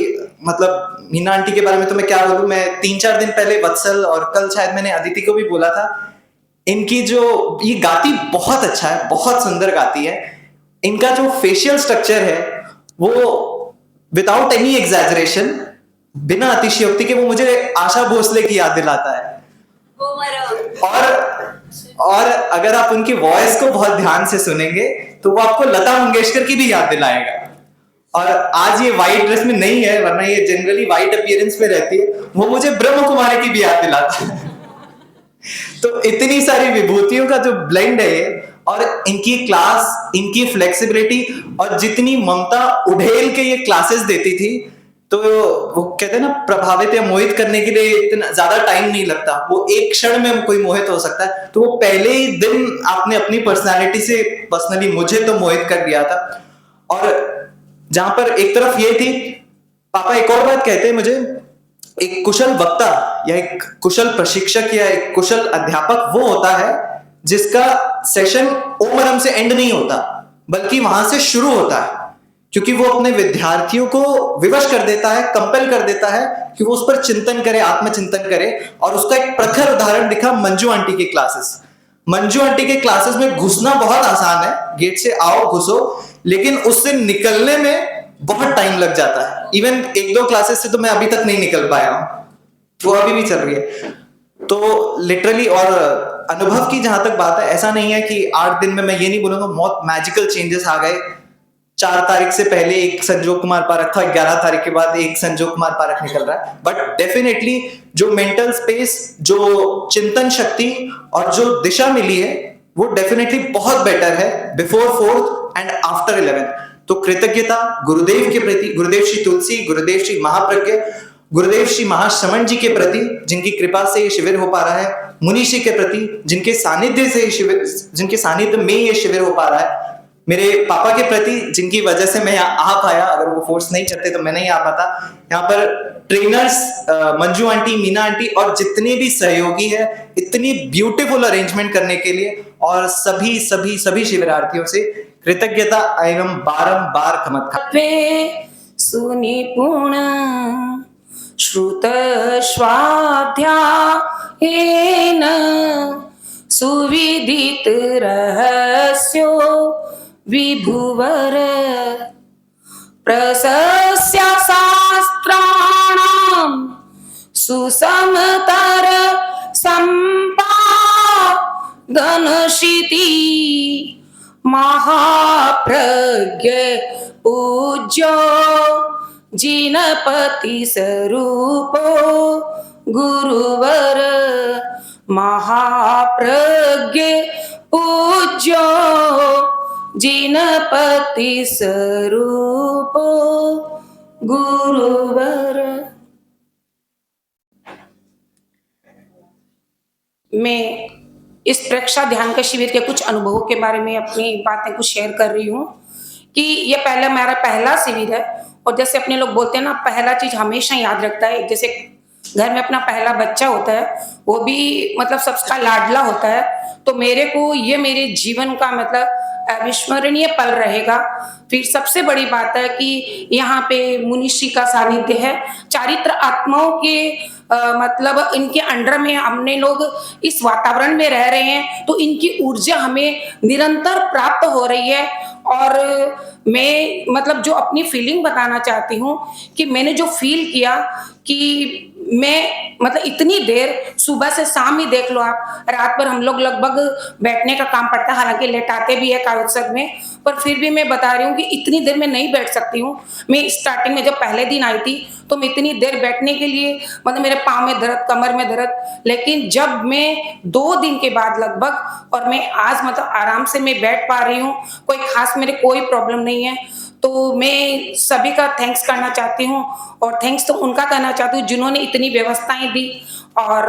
के बारे में तो मैं क्या बोलूं। मैं 3-4 दिन पहले वत्सल और कल शायद मैंने अदिति को भी बोला था, इनकी जो ये गाती बहुत अच्छा है, बहुत सुंदर गाती है। इनका जो फेशियल स्ट्रक्चर है वो विदाउट एनी एग्जैजरेशन, बिना अतिशयोक्ति के, वो मुझे आशा भोसले की याद दिलाता है। और अगर आप उनकी वॉइस को बहुत ध्यान से सुनेंगे तो वो आपको लता मंगेशकर की भी याद दिलाएगा। और आज ये व्हाइट ड्रेस में नहीं है, वरना ये जनरली व्हाइट अपीयरेंस में रहती है, वो मुझे ब्रह्म कुमारी की भी याद दिलाता है। तो इतनी सारी विभूतियों का जो ब्लेंड है ये, और इनकी क्लास, इनकी फ्लेक्सिबिलिटी, और जितनी ममता उड़ेल के ये क्लासेस देती थी, तो वो कहते हैं ना प्रभावित या मोहित करने के लिए इतना ज्यादा टाइम नहीं लगता, वो एक क्षण में कोई मोहित हो सकता है। तो वो पहले ही दिन आपने अपनी पर्सनालिटी से पर्सनली मुझे तो मोहित कर दिया था। और जहां पर एक तरफ ये थी, पापा एक और बात कहते हैं मुझे, एक कुशल वक्ता या एक कुशल प्रशिक्षक या एक कुशल अध्यापक वो होता है जिसका सेशन ओमरम से एंड नहीं होता बल्कि वहां से शुरू होता है, क्योंकि वो अपने विद्यार्थियों को विवश कर देता है, कंपेल कर देता है कि वो उस पर चिंतन करे, आत्मचिंतन करे। और उसका एक प्रखर उदाहरण दिखा मंजू आंटी की क्लासेस। मंजू आंटी के क्लासेस में घुसना बहुत आसान है, गेट से आओ घुसो, लेकिन उससे निकलने में बहुत टाइम लग जाता है। इवन 1-2 क्लासेस से तो मैं अभी तक नहीं निकल पाया हूं, वो अभी भी चल रही है। तो लिटरली, और अनुभव की जहां तक बात है, ऐसा नहीं है कि 8 दिन में, मैं ये नहीं बोलूंगा बहुत मैजिकल चेंजेस आ गए। 4 तारीख से पहले एक संजोग कुमार पारक था, 11 तारीख के बाद एक संजोग कुमार पारक निकल रहा है। बट डेफिनेटली जो मेंटल स्पेस, जो चिंतन शक्ति और जो दिशा मिली है वो डेफिनेटली बहुत बेटर है before 4th and after 11th। तो कृतज्ञता गुरुदेव के प्रति, गुरुदेव श्री तुलसी, गुरुदेव श्री महाप्रज्ञ, गुरुदेव श्री महाश्रमण जी के प्रति, जिनकी कृपा से ये शिविर हो पा रहा है, मुनीषी के प्रति, जिनके सानिध्य से शिविर, जिनके सानिध्य में ये शिविर हो पा रहा है, मेरे पापा के प्रति, जिनकी वजह से मैं यहाँ आ पाया, अगर वो फोर्स नहीं करते तो मैं नहीं आ पाता। यहाँ पर trainers Manju aunty, Meena aunty और जितने भी सहयोगी है, इतनी ब्यूटीफुल अरेंजमेंट करने के लिए, और सभी सभी सभी शिविरार्थियों से कृतज्ञता एवं बारंबार खमत। सुनिपुण श्रुत स्वाध्यायेन सुविदित रहस्यो विभुवर प्रशस्य शास्त्राणां सुसमतर संपादन क्षिति महाप्रज्ञ पूज्यो जिनपति स्वरूपो गुरुवर महाप्रज्ञ पूज्यो जिनपति स्वरूपो गुरुवर। मैं इस प्रेक्षा ध्यान का शिविर के कुछ अनुभवों के बारे में अपनी बातें कुछ शेयर कर रही हूँ कि ये पहला मेरा पहला शिविर है। और जैसे अपने लोग बोलते हैं ना, पहला चीज हमेशा याद रखता है। जैसे घर में अपना पहला बच्चा होता है, वो भी मतलब सबका लाडला होता है। तो मेरे को ये मेरे जीवन का मतलब अविस्मरणीय पल रहेगा। फिर सबसे बड़ी बात है कि यहाँ पे मुनिश्री का सानिध्य है। चारित्र आत्माओं के मतलब इनके अंडर में हमने लोग इस वातावरण में रह रहे हैं, तो इनकी ऊर्जा हमें निरंतर प्राप्त हो रही है। और मैं मतलब जो अपनी फीलिंग बताना चाहती हूँ कि मैंने जो फील किया कि मैं मतलब इतनी देर सुबह से शाम ही देख लो आप, रात भर हम लोग लगभग बैठने का काम पड़ता है, हालांकि लेटाते भी है कायोत्सव में, पर फिर भी मैं बता रही हूँ कि इतनी देर मैं नहीं बैठ सकती हूँ। मैं स्टार्टिंग में जब पहले दिन आई थी तो मैं इतनी देर बैठने के लिए मतलब मेरे पाँव में दर्द, कमर में दर्द, लेकिन जब मैं 2 दिन के बाद लगभग और मैं आज मतलब आराम से मैं बैठ पा रही हूँ, कोई खास मेरे कोई प्रॉब्लम नहीं है। तो मैं सभी का थैंक्स करना चाहती हूँ और थैंक्स तो उनका करना चाहती हूँ जिन्होंने इतनी व्यवस्थाएं दी। और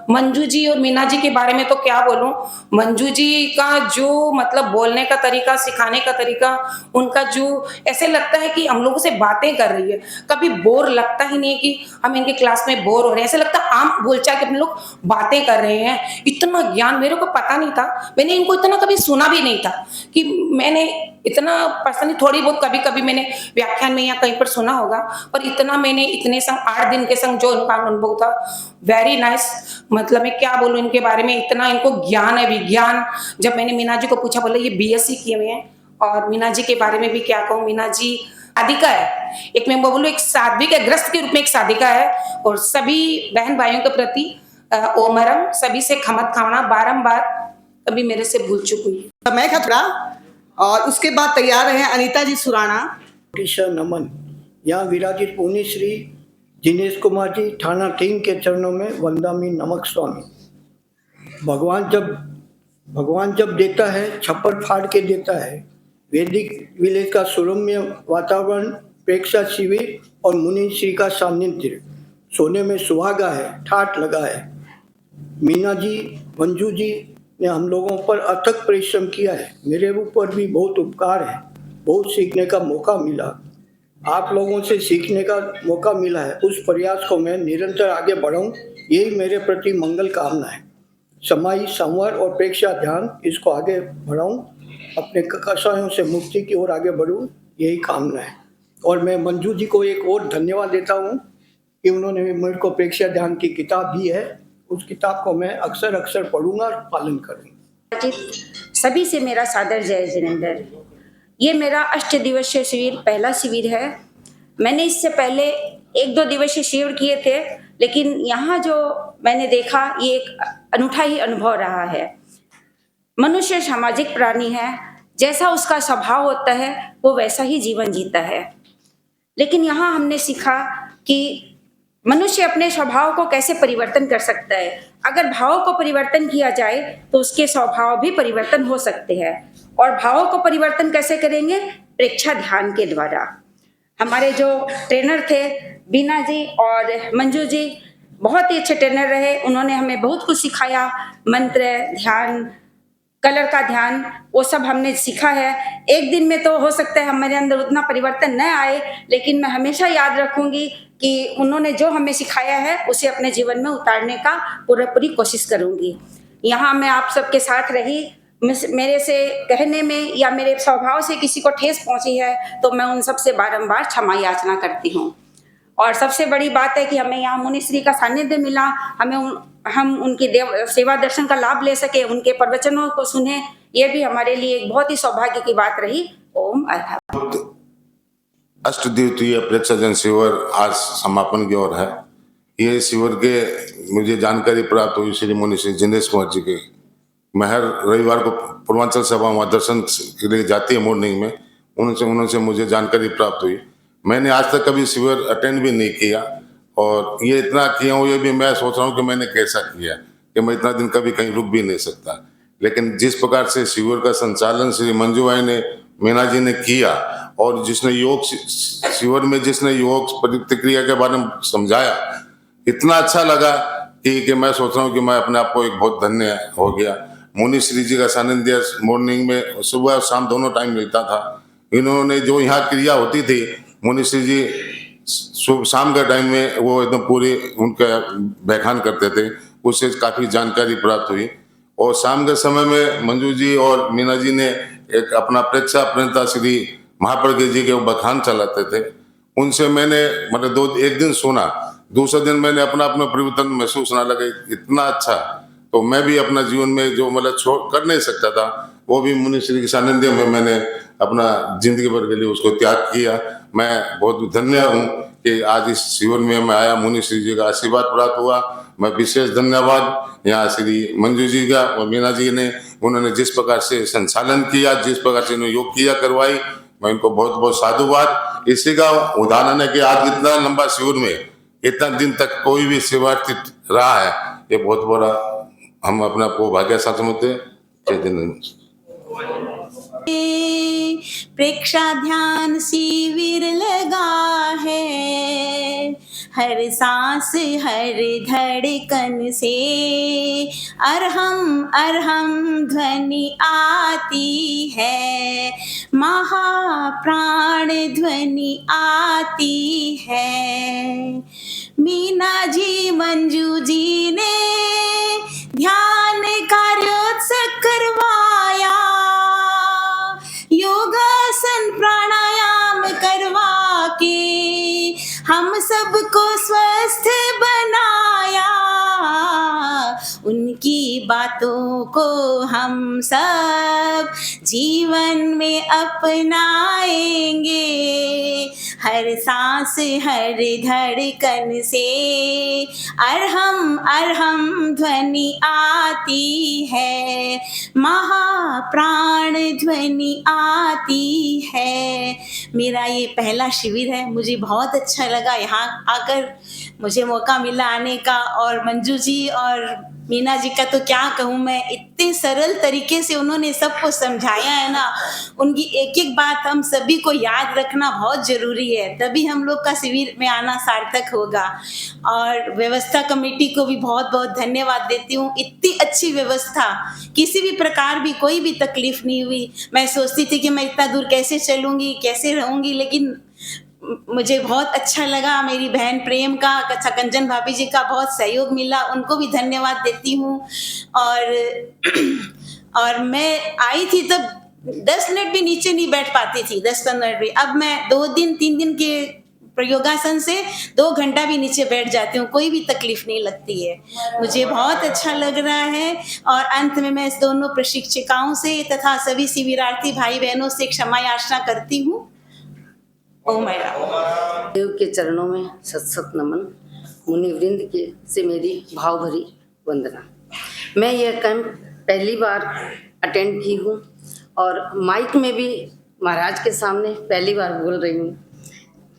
मंजू जी और मीना जी के बारे में तो क्या बोलूं, मंजू जी का जो मतलब बोलने का तरीका, सिखाने का तरीका, उनका जो ऐसे लगता है कि हम लोगों से बातें कर रही है, कभी बोर लगता ही नहीं कि हम इनके क्लास में बोर हो रहे हैं। ऐसे लगता है आम बोलचाल के अपने लोग बातें कर रहे हैं। इतना ज्ञान मेरे को पता नहीं था, मैंने इनको इतना कभी सुना भी नहीं था कि मैंने इतना पर्सनली थोड़ी बहुत कभी कभी मैंने व्याख्यान में या कहीं पर सुना होगा, पर इतना मैंने इतने संग 8 दिन के संग जो इनका अनुभव था, वेरी नाइस। मतलब मैं क्या बोलूं इनके बारे में, इतना इनको ज्ञान है, विज्ञान। जब मैंने मीना जी को पूछा, बोले ये बीएससी किए हुए हैं। और मीना जी के बारे में भी क्या कहूँ, मीना जी साधिका है, एक मैं बोलूँ एक साध्वी के ग्रस्त के रूप में एक साधिका है। और सभी बहन भाइयों के प्रति ओमरम, सभी से खमत खाना, बारंबार कभी मेरे से भूल चुक हुई। समय खतरा और उसके बाद तैयार है अनीता जी सुराना। नमन। यहाँ विराजित पुण्य श्री जिनेश कुमार जी थाना 3 के चरणों में वंदामी नमक स्वामी। भगवान जब देता है, छप्पर फाड़ के देता है। वैदिक विलेज का सुरम्य वातावरण, प्रेक्षा शिविर और मुनि श्री का सानिध्य, सोने में सुहागा है, ठाठ लगा है। मीना जी, मंजू जी ने हम लोगों पर अथक परिश्रम किया है। मेरे ऊपर भी बहुत उपकार है, बहुत सीखने का मौका मिला, आप लोगों से सीखने का मौका मिला है। उस प्रयास को मैं निरंतर आगे बढ़ाऊं, यही मेरे प्रति मंगल कामना है। समाई, संवर और प्रेक्षा ध्यान, इसको आगे बढ़ाऊं, अपने कषायों से मुक्ति की ओर आगे बढ़ूं, यही कामना है। और मैं मंजू जी को एक और धन्यवाद देता हूं कि उन्होंने मेरे को प्रेक्षा ध्यान की किताब दी है। उस किताब को मैं अक्सर पढ़ूंगा और पालन करूंगा। सभी से मेरा सादर जय जिनेंद्र। ये मेरा 8 दिवसीय शिविर पहला शिविर है। मैंने इससे पहले 1-2 दिवसीय शिविर किए थे, लेकिन यहाँ जो मैंने देखा ये एक अनूठा ही अनुभव रहा है। मनुष्य सामाजिक प्राणी है, जैसा उसका स्वभाव होता है वो वैसा ही जीवन जीता है। लेकिन यहाँ हमने सीखा कि मनुष्य अपने स्वभाव को कैसे परिवर्तन कर सकता है। अगर भावों को परिवर्तन किया जाए तो उसके स्वभाव भी परिवर्तन हो सकते हैं। और भावों को परिवर्तन कैसे करेंगे? प्रेक्षा ध्यान के द्वारा। हमारे जो ट्रेनर थे बीना जी और मंजू जी, बहुत ही अच्छे ट्रेनर रहे। उन्होंने हमें बहुत कुछ सिखाया, मंत्र, ध्यान, कलर का ध्यान, वो सब हमने सीखा है। एक दिन में तो हो सकता है हमारे अंदर उतना परिवर्तन न आए, लेकिन मैं हमेशा याद रखूंगी कि उन्होंने जो हमें सिखाया है उसे अपने जीवन में उतारने का पूरी कोशिश करूंगी। यहाँ मैं आप सबके साथ रही, मेरे से कहने में या मेरे स्वभाव से किसी को ठेस पहुंची है तो मैं उन सबसे बारंबार क्षमा याचना करती हूँ। और सबसे बड़ी बात है कि हमें यहाँ मुनिश्री का सानिध्य मिला, हम उनकी सेवा दर्शन का लाभ ले सके, उनके प्रवचनों को सुने, ये भी हमारे लिए एक बहुत ही सौभाग्य की बात रही। ओम अर्हत। अष्टदिवसीय प्रेक्षाजन शिविर आज समापन की ओर है। ये शिविर के मुझे जानकारी प्राप्त हुई श्री मुनि श्री जिनेश कुमार जी के। मैं हर रविवार को पूर्वांचल सभा वहाँ दर्शन के लिए जाती है मॉर्निंग में, उनसे मुझे जानकारी प्राप्त हुई। मैंने आज तक कभी शिविर अटेंड भी नहीं किया, और ये इतना किया हूँ ये भी मैं सोच रहा हूँ कि मैंने कैसा किया कि मैं इतना दिन कभी कहीं रुक भी नहीं सकता। लेकिन जिस प्रकार से शिविर का संचालन श्री मंजू भाई ने, मीना जी ने किया, और जिसने योग शिविर में जिसने योग प्रतिक्रिया के बारे में समझाया, इतना अच्छा लगा कि मैं सोच रहा हूँ कि मैं अपने आप को एक बहुत धन्य हो गया। मुनि श्री जी का सानिध्य मॉर्निंग में सुबह और शाम दोनों टाइम मिलता था। इन्होंने जो यहाँ क्रिया होती थी, मुनि श्री जी शाम के टाइम में वो एकदम पूरी उनका व्याख्यान करते थे, उससे काफ़ी जानकारी प्राप्त हुई। और शाम के समय में मंजू जी और मीना जी ने एक अपना प्रेक्षा प्रणेता श्री महाप्रज्ञ जी के व्याख्यान चलाते थे, उनसे मैंने मतलब एक दिन सुना, दूसरे दिन मैंने अपना परिवर्तन महसूस ना लगे, इतना अच्छा। तो मैं भी अपना जीवन में जो मतलब कर नहीं सकता था, वो भी मुनि श्री के सानिध्य में मैंने अपना जिंदगी भर के लिए उसको त्याग किया। मैं बहुत धन्य हूँ कि आज इस शिविर में मैं आया, मुनि श्री जी का आशीर्वाद प्राप्त हुआ। मैं विशेष धन्यवाद यहाँ श्री मंजू जी का और मीना जी ने, उन्होंने जिस प्रकार से संचालन किया, जिस प्रकार से उन्होंने योग क्रिया करवाई, मैं इनको बहुत बहुत साधुवाद। इसी का उदाहरण है कि आज इतना लंबा शिविर में इतना दिन तक कोई भी शिवार्थी रहा है, ये बहुत बड़ा हम अपने आप को भाग्यशाली समझते हैं। प्रेक्षा ध्यान शिविर लगा है, हर सांस हर धड़कन से अरहम अरहम ध्वनि आती है, महाप्राण ध्वनि आती है। मीना जी मंजू जी ने ध्यान कार्योत्सव करवाया, योगासन प्राणायाम करवा के हम सबको स्वस्थ बनाया। उनकी बातों को हम सब जीवन में अपनाएंगे, हर सांस हर धड़कन से अरहम अरहम ध्वनि आती है, महाप्राण ध्वनि आती है। मेरा ये पहला शिविर है, मुझे बहुत अच्छा लगा यहाँ आकर, मुझे मौका मिला आने का। और मंजू जी और मीना जी का तो क्या कहूँ मैं, इतने सरल तरीके से उन्होंने सबको समझाया है ना, उनकी एक एक बात हम सभी को याद रखना बहुत ज़रूरी है, तभी हम लोग का शिविर में आना सार्थक होगा। और व्यवस्था कमेटी को भी बहुत बहुत धन्यवाद देती हूँ, इतनी अच्छी व्यवस्था, किसी भी प्रकार भी कोई भी तकलीफ नहीं हुई। मैं सोचती थी कि मैं इतना दूर कैसे चलूँगी, कैसे रहूँगी, लेकिन मुझे बहुत अच्छा लगा। मेरी बहन प्रेम का, कंचन भाभी जी का बहुत सहयोग मिला, उनको भी धन्यवाद देती हूँ। और मैं आई थी तब 10 मिनट भी नीचे नहीं बैठ पाती थी, 10-15 मिनट भी। अब मैं 2-3 दिन के योगासन से 2 घंटा भी नीचे बैठ जाती हूँ, कोई भी तकलीफ नहीं लगती है, मुझे बहुत अच्छा लग रहा है। और अंत में मैं इस दोनों प्रशिक्षिकाओं से तथा सभी शिविरार्थी भाई बहनों से क्षमा याचना करती हूँ। ओम देव के चरणों में सत सत नमन, मुनि वृंद के से मेरी भाव भरी वंदना। मैं यह कैंप पहली बार अटेंड की हूँ और माइक में भी महाराज के सामने पहली बार बोल रही हूँ।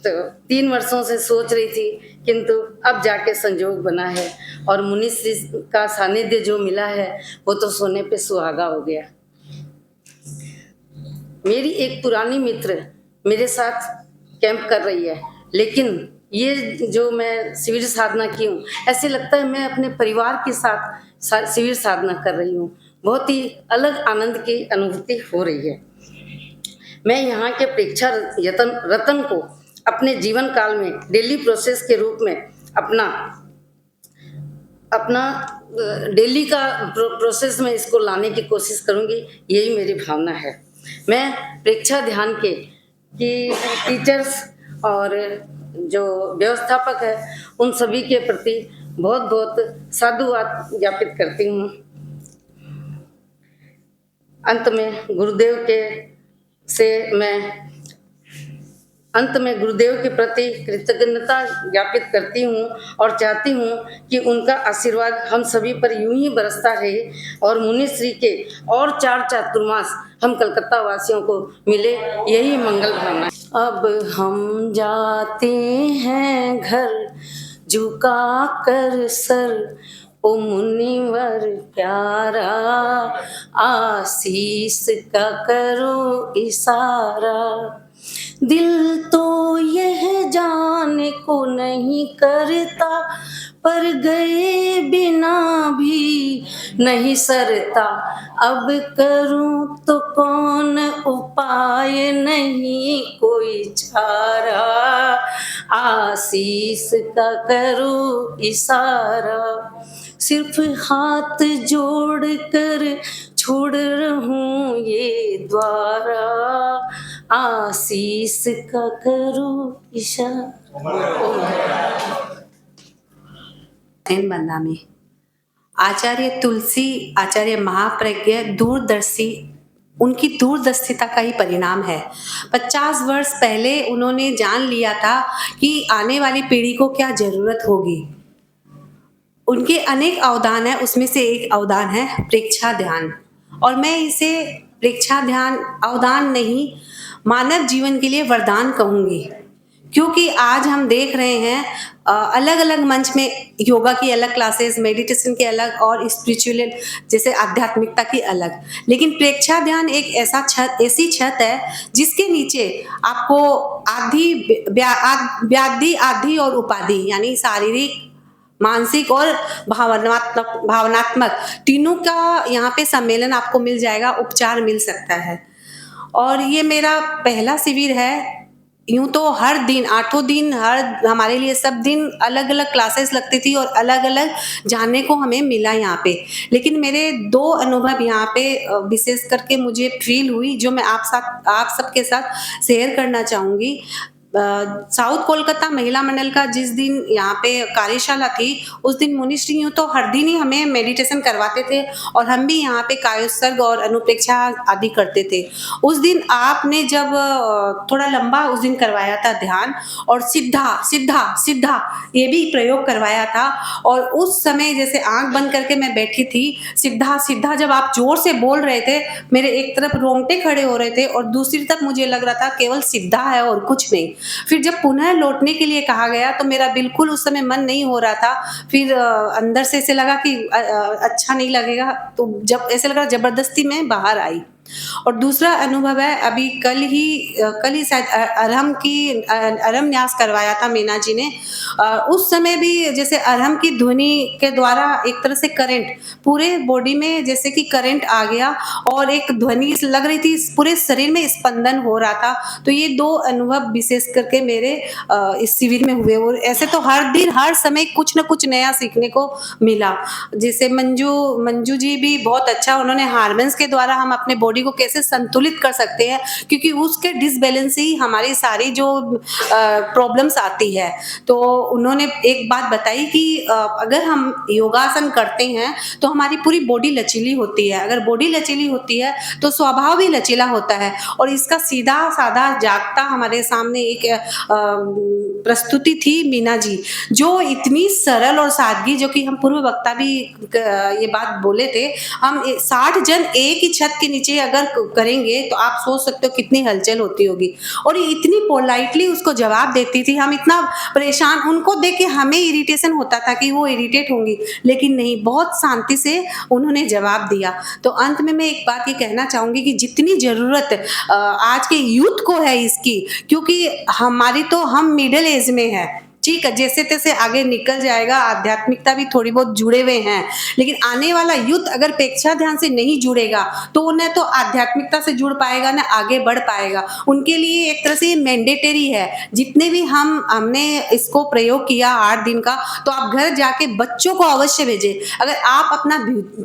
तो 3 वर्षों से सोच रही थी, किंतु अब जाके संजोग बना है और मुनि श्री का सानिध्य जो मिला है वो तो सोने पे सुहागा हो गया। मेरी एक पुरानी मित्र मेरे साथ कैंप कर रही है, लेकिन ये जो मैं शिविर साधना की हूँ, ऐसे लगता है मैं अपने परिवार के साथ शिविर साधना कर रही हूँ। बहुत ही अलग आनंद की अनुभूति हो रही है। मैं यहाँ के प्रेक्षा रतन को अपने जीवन काल में डेली प्रोसेस के रूप में अपना डेली का प्रोसेस में इसको लाने की कोशिश करूँगी, यही मेरी भावना है। मैं प्रेक्षा ध्यान की टीचर्स और जो व्यवस्थापक है उन सभी के प्रति बहुत बहुत साधुवाद ज्ञापित करती हूँ। अंत में गुरुदेव के से मैं अंत में गुरुदेव के प्रति कृतज्ञता ज्ञापित करती हूँ और चाहती हूँ कि उनका आशीर्वाद हम सभी पर यूं ही बरसता रहे और मुनिश्री के और 4 चातुर्मास हम कलकत्ता वासियों को मिले, यही मंगल भावना। अब हम जाते हैं घर झुका कर सर, ओ मुनिवर प्यारा आशीष का करो इशारा। दिल तो यह जाने को नहीं करता, पर गए बिना भी नहीं सरता। अब करूं तो कौन उपाय, नहीं कोई चारा आशीष का करो इशारा। सिर्फ हाथ जोड़ कर छोड़ रहूं ये द्वारा, आशीष का करो इशारा। बंदा में आचार्य तुलसी, आचार्य महाप्रज्ञ दूरदर्शी, उनकी दूरदर्शिता का ही परिणाम है। 50 वर्ष पहले उन्होंने जान लिया था कि आने वाली पीढ़ी को क्या जरूरत होगी। उनके अनेक अवदान है, उसमें से एक अवदान है प्रेक्षा ध्यान, और मैं इसे प्रेक्षा ध्यान अवदान नहीं, मानव जीवन के लिए वरदान कहूँगी। क्योंकि आज हम देख रहे हैं अलग अलग मंच में योगा की अलग क्लासेस, मेडिटेशन के अलग, और स्पिरिचुअल जैसे आध्यात्मिकता की अलग, लेकिन प्रेक्षा ध्यान एक ऐसी छत है जिसके नीचे आपको व्याधि आदि और उपाधि यानी शारीरिक, मानसिक और भावनात्मक तीनों का यहाँ पे सम्मेलन आपको मिल जाएगा, उपचार मिल सकता है। और ये मेरा पहला शिविर है। यूं तो हर दिन 8 दिन हमारे लिए सब दिन अलग अलग क्लासेस लगती थी और अलग अलग जानने को हमें मिला यहाँ पे, लेकिन मेरे 2 अनुभव यहाँ पे विशेष करके मुझे फील हुई जो मैं आप सबके साथ शेयर करना चाहूँगी। साउथ कोलकाता महिला मंडल का जिस दिन यहाँ पे कार्यशाला थी, उस दिन मुनिश्री यूँ तो हर दिन ही हमें मेडिटेशन करवाते थे और हम भी यहाँ पे कायोत्सर्ग और अनुप्रेक्षा आदि करते थे। उस दिन आपने जब थोड़ा लंबा उस दिन करवाया था ध्यान, और सिद्धा सिद्धा सिद्धा ये भी प्रयोग करवाया था, और उस समय जैसे आंख बंद करके मैं बैठी थी, सिद्धा सिद्धा जब आप जोर से बोल रहे थे, मेरे एक तरफ रोंगटे खड़े हो रहे थे और दूसरी तरफ मुझे लग रहा था केवल सिद्धा है और कुछ नहीं। फिर जब पुनः लौटने के लिए कहा गया तो मेरा बिल्कुल उस समय मन नहीं हो रहा था। फिर अंदर से ऐसे लगा कि अच्छा नहीं लगेगा, तो जब ऐसे लगा जबरदस्ती मैं बाहर आई। और दूसरा अनुभव है, अभी कल ही शायद अरहम न्यास करवाया था मीना जी ने। उस समय भी जैसे अरहम की ध्वनि के द्वारा एक तरह से करंट पूरे बॉडी में जैसे कि करंट आ गया और एक ध्वनि लग रही थी, पूरे शरीर में स्पंदन हो रहा था। तो ये 2 अनुभव विशेष करके मेरे इस शिविर में हुए। और ऐसे तो हर दिन हर समय कुछ न कुछ नया सीखने को मिला। जैसे मंजू जी भी बहुत अच्छा, उन्होंने हार्मोन्स के द्वारा हम अपने बॉडी को कैसे संतुलित कर सकते हैं, क्योंकि उसके डिसबैलेंस ही हमारी सारी जो प्रॉब्लम्स आती है। तो उन्होंने एक बात बताई कि अगर हम योगासन करते हैं तो हमारी पूरी बॉडी लचीली होती है। अगर बॉडी लचीली होती है तो स्वभाव भी लचीला होता है। और इसका सीधा साधा जागता हमारे सामने एक प्रस्तुति थी मीना जी, जो इतनी सरल और सादगी, जो कि हम पूर्व वक्ता भी ये बात बोले थे, हम 60 जन एक ही छत के नीचे अगर करेंगे तो आप सोच सकते हो कितनी हलचल होती होगी। और ये इतनी पोलाइटली उसको जवाब देती थी, हम इतना परेशान, उनको देख के हमें इरिटेशन होता था कि वो इरिटेट होंगी, लेकिन नहीं, बहुत शांति से उन्होंने जवाब दिया। तो अंत में मैं एक बात ये कहना चाहूंगी कि जितनी जरूरत आज के यूथ को है इसकी, क्योंकि हमारी तो हम मिडिल एज में है, ठीक है, जैसे तैसे आगे निकल जाएगा, आध्यात्मिकता भी थोड़ी बहुत जुड़े हुए हैं, लेकिन आने वाला यूथ अगर प्रेक्षा ध्यान से नहीं जुड़ेगा तो न तो आध्यात्मिकता से जुड़ पाएगा न आगे बढ़ पाएगा। उनके लिए एक तरह से मैंडेटरी है। जितने भी हमने इसको प्रयोग किया 8 दिन का, तो आप घर जाके बच्चों को अवश्य भेजें। अगर आप अपना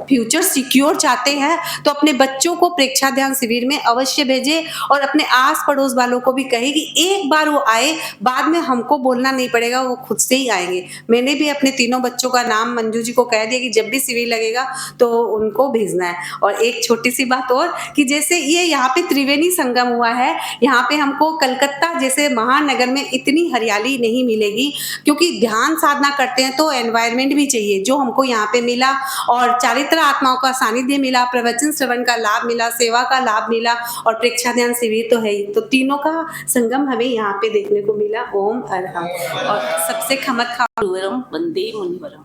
फ्यूचर सिक्योर चाहते हैं तो अपने बच्चों को प्रेक्षा ध्यान शिविर में अवश्य भेजें, और अपने आस पड़ोस वालों को भी कहें कि एक बार वो आए, बाद में हमको बोलना नहीं पड़ेगा लगेगा वो खुद से ही आएंगे। मैंने भी अपने तीनों बच्चों का नाम मंजू जी को कह दिया कि जब भी शिविर लगेगा तो उनको भेजना है। और एक छोटी सी बात और कि जैसे ये यहाँ पे त्रिवेणी संगम हुआ है, यहाँ पे हमको कलकत्ता जैसे महानगर में इतनी हरियाली नहीं मिलेगी, क्योंकि ध्यान साधना करते हैं तो एनवायरनमेंट भी चाहिए, जो हमको यहाँ पे मिला। और चारित्र आत्माओं का सानिध्य मिला, प्रवचन श्रवण का लाभ मिला, सेवा का लाभ मिला और प्रेक्षा ध्यान शिविर तो है ही। तो तीनों का संगम हमें यहाँ पे देखने को मिला। ओम अरहम। और सबसे खमत गुरुवरम वंदे मुनिवरम।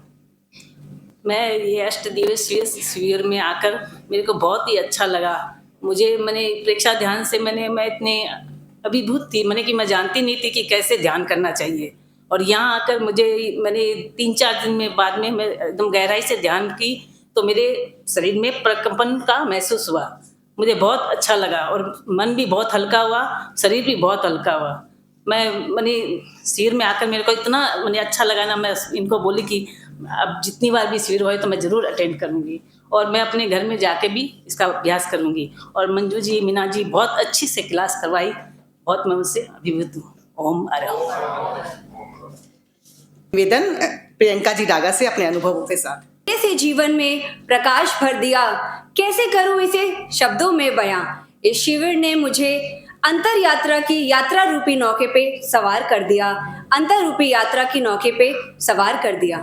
मैं ये अष्ट दिवसीय शिविर में आकर मेरे को बहुत ही अच्छा लगा। मैंने प्रेक्षा ध्यान से मैं इतने अभिभूत थी, कि मैं जानती नहीं थी कि कैसे ध्यान करना चाहिए। और यहाँ आकर मैंने 3-4 दिन में बाद में मैं एकदम गहराई से ध्यान की तो मेरे शरीर में प्रकंपन का महसूस हुआ। मुझे बहुत अच्छा लगा और मन भी बहुत हल्का हुआ, शरीर भी बहुत हल्का हुआ। मैंने शिविर में आकर मेरे को इतना अच्छा लगा ना, मैं इनको बोली कि अब जितनी बार भी शिविर होए तो मैं ज़रूर अटेंड करूँगी और मैं अपने घर में जाके भी इसका अभ्यास करूँगी। और मंजू जी, मीना जी बहुत अच्छी से क्लास करवाई, बहुत मैं उनसे अभिभूत हूँ। ओम अरहम। निवेदन प्रियंका जी डागा से अपने अनुभवों के साथ। कैसे जीवन में प्रकाश भर दिया, कैसे करूं इसे शब्दों में बयां। इस शिविर ने मुझे अंतर यात्रा की यात्रा रूपी नौके पे सवार कर दिया, अंतर रूपी यात्रा की नौके पे सवार कर दिया।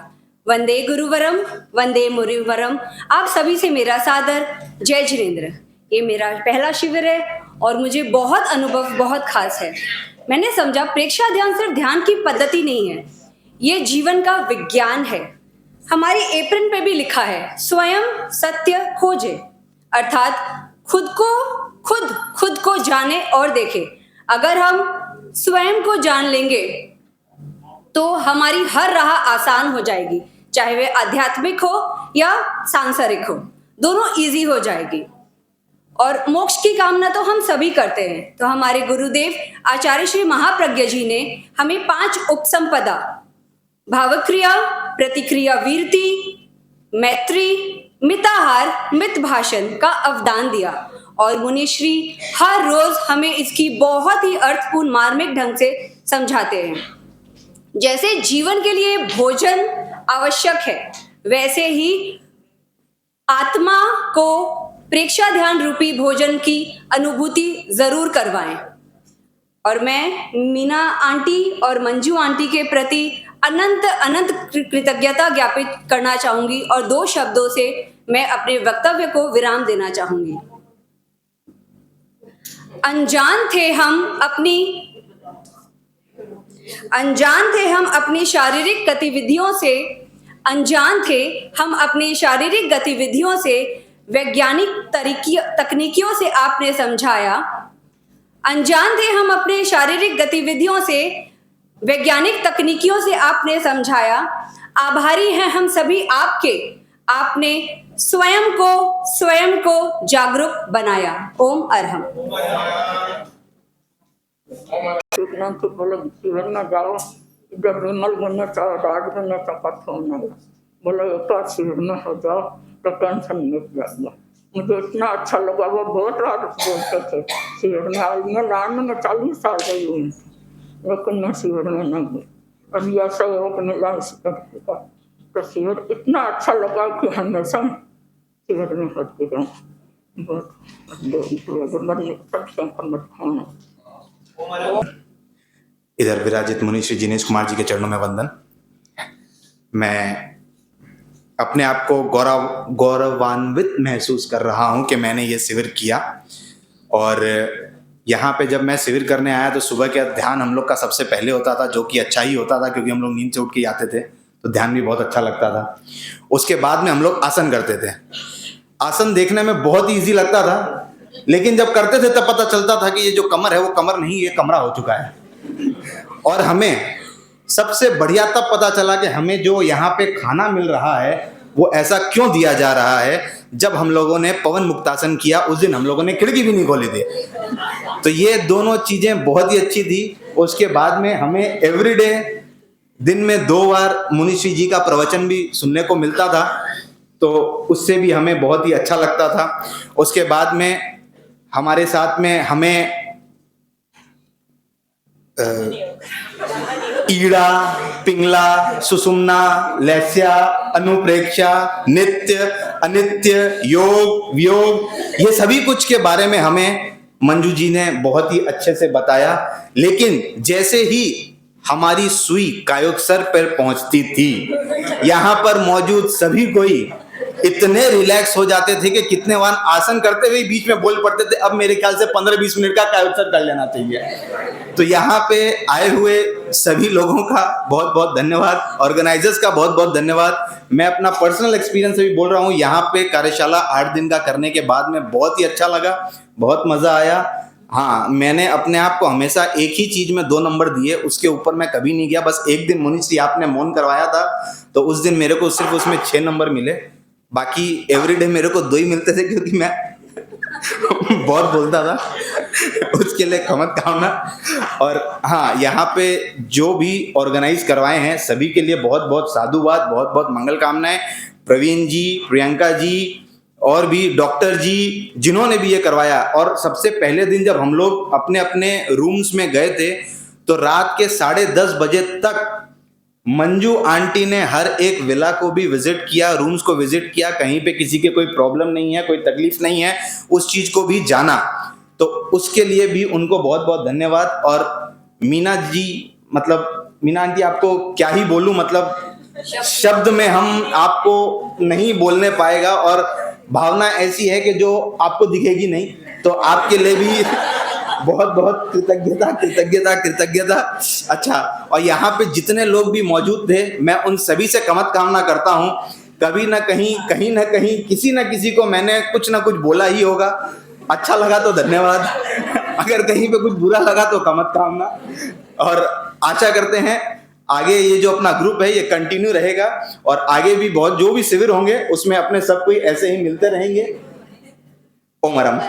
वंदे गुरुवरम, वंदे मुनिवरम। आप सभी से मेरा सादर जय जिनेंद्र। ये मेरा पहला शिविर है और मुझे बहुत अनुभव बहुत खास है। मैंने समझा प्रेक्षा ध्यान सिर्फ ध्यान की पद्धति नहीं है, ये जीवन का विज्ञान है। हमारी एप्रन पे भी लिखा है, स्वयं सत्य खोजे, अर्थात खुद को जाने और देखे। अगर हम स्वयं को जान लेंगे तो हमारी हर राह आसान हो जाएगी, चाहे वे आध्यात्मिक हो या सांसारिक हो, दोनों इजी हो जाएगी। और मोक्ष की कामना तो हम सभी करते हैं। तो हमारे गुरुदेव आचार्य श्री महाप्रज्ञ जी ने हमें 5 उपसंपदा, भावक्रिया, प्रतिक्रिया वीरति, मैत्री, मिताहार, मित भाषण का अवदान दिया। और मुनिश्री हर रोज हमें इसकी बहुत ही अर्थपूर्ण मार्मिक ढंग से समझाते हैं। जैसे जीवन के लिए भोजन आवश्यक है, वैसे ही आत्मा को प्रेक्षा ध्यान रूपी भोजन की अनुभूति जरूर करवाएं। और मैं मीना आंटी और मंजू आंटी के प्रति अनंत कृतज्ञता ज्ञापित करना चाहूंगी और 2 शब्दों से मैं अपने वक्तव्य को विराम देना चाहूंगी। अनजान थे हम अपनी शारीरिक गतिविधियों से वैज्ञानिक तकनीकियों से आपने समझाया। अनजान थे हम अपने शारीरिक गतिविधियों से वैज्ञानिक तकनीकियों से आपने समझाया। आभारी हैं हम सभी आपके, आपने स्वयं को जागरूक बनाया। ओम अरहम। जीवन में जाओ, जब विमल बनना चाहो, राज बनना चाहो, पथ होना बोलो, एक बार शिविर में हो जाओ तो टेंशन मिट जाएगा। मुझे इतना अच्छा लगा, वो बहुत रात बोलते थे शिविर में आई। मैं लाइन में 40 साल गई हूँ, लेकिन मैं शिविर में नहीं गई। अभी ऐसा योग मिला इसका तो शिविर इतना अच्छा लगा कि हमेशा शिविर में होती रहूँ। इधर विराजित मुनि श्री जिनेश कुमार जी के चरणों में वंदन। मैं अपने आप को गौरवान्वित महसूस कर रहा हूं कि मैंने ये शिविर किया। और यहाँ पे जब मैं शिविर करने आया तो सुबह का ध्यान हम लोग का सबसे पहले होता था, जो कि अच्छा ही होता था क्योंकि हम लोग नींद से उठ के आते थे तो ध्यान भी बहुत अच्छा लगता था। उसके बाद में हम लोग आसन करते थे। आसन देखने में बहुत ईजी लगता था, लेकिन जब करते थे तब पता चलता था कि ये जो कमर है वो कमर नहीं, ये कमरा हो चुका है। और हमें सबसे बढ़िया तब पता चला कि हमें जो यहाँ पे खाना मिल रहा है वो ऐसा क्यों दिया जा रहा है। जब हम लोगों ने पवन मुक्तासन किया उस दिन हम लोगों ने खिड़की भी नहीं खोली थी। तो ये दोनों चीज़ें बहुत ही अच्छी थी। उसके बाद में हमें एवरीडे दिन में 2 बार मुनिश्री जी का प्रवचन भी सुनने को मिलता था, तो उससे भी हमें बहुत ही अच्छा लगता था। उसके बाद में हमारे साथ में हमें ईड़ा, पिंगला, सुषुम्ना, लैस्या, अनुप्रेक्षा, नित्य, अनित्य, योग, वियोग, ये सभी कुछ के बारे में हमें मंजू जी ने बहुत ही अच्छे से बताया। लेकिन जैसे ही हमारी सुई कायोत्सर पर पहुंचती थी, यहाँ पर मौजूद सभी कोई इतने रिलैक्स हो जाते थे कि कितने बार आसन करते हुए बीच में बोल पड़ते थे, अब मेरे ख्याल से 15-20 मिनट का कायोत्सर कर लेना चाहिए। तो यहाँ पे आए हुए सभी लोगों का बहुत बहुत धन्यवाद, ऑर्गेनाइजर्स का बहुत बहुत धन्यवाद। मैं अपना पर्सनल एक्सपीरियंस भी बोल रहा हूँ, यहाँ पे कार्यशाला 8 दिन का करने के बाद में बहुत ही अच्छा लगा, बहुत मजा आया। हाँ, मैंने अपने आप को हमेशा एक ही चीज में 2 नंबर दिए, उसके ऊपर मैं कभी नहीं गया। बस एक दिन मुनिश्री आपने मौन करवाया था, तो उस दिन मेरे को सिर्फ उसमें 6 नंबर मिले, बाकी एवरीडे मेरे को 2 ही मिलते थे, क्योंकि मैं बहुत बोलता था। उसके लिए खमत कामना। और हाँ, यहाँ पे जो भी ऑर्गेनाइज करवाए हैं सभी के लिए बहुत बहुत साधुवाद, बहुत बहुत मंगल कामनाएं। प्रवीण जी, प्रियंका जी और भी डॉक्टर जी जिन्होंने भी ये करवाया। और सबसे पहले दिन जब हम लोग अपने अपने रूम्स में गए थे, तो रात के 10:30 बजे तक मंजू आंटी ने हर एक विला को भी विजिट किया, रूम्स को विजिट किया, कहीं पे किसी के कोई प्रॉब्लम नहीं है, कोई तकलीफ नहीं है, उस चीज को भी जाना। तो उसके लिए भी उनको बहुत बहुत धन्यवाद। और मीना जी, मतलब मीना आंटी, आपको क्या ही बोलूं, मतलब शब्द में हम आपको नहीं बोलने पाएगा। और भावना ऐसी है कि जो आपको दिखेगी नहीं। तो आपके लिए भी बहुत बहुत कृतज्ञता कृतज्ञता कृतज्ञता। अच्छा, और यहाँ पे जितने लोग भी मौजूद थे, मैं उन सभी से कमत कामना करता हूँ, कभी ना कहीं, कहीं ना कहीं, किसी ना किसी को मैंने कुछ ना कुछ बोला ही होगा। अच्छा लगा तो धन्यवाद, अगर कहीं पे कुछ बुरा लगा तो कमत कामना। और आशा करते हैं आगे ये जो अपना ग्रुप है ये कंटिन्यू रहेगा, और आगे भी बहुत जो भी शिविर होंगे उसमें अपने सब कोई ऐसे ही मिलते रहेंगे। ओमरम।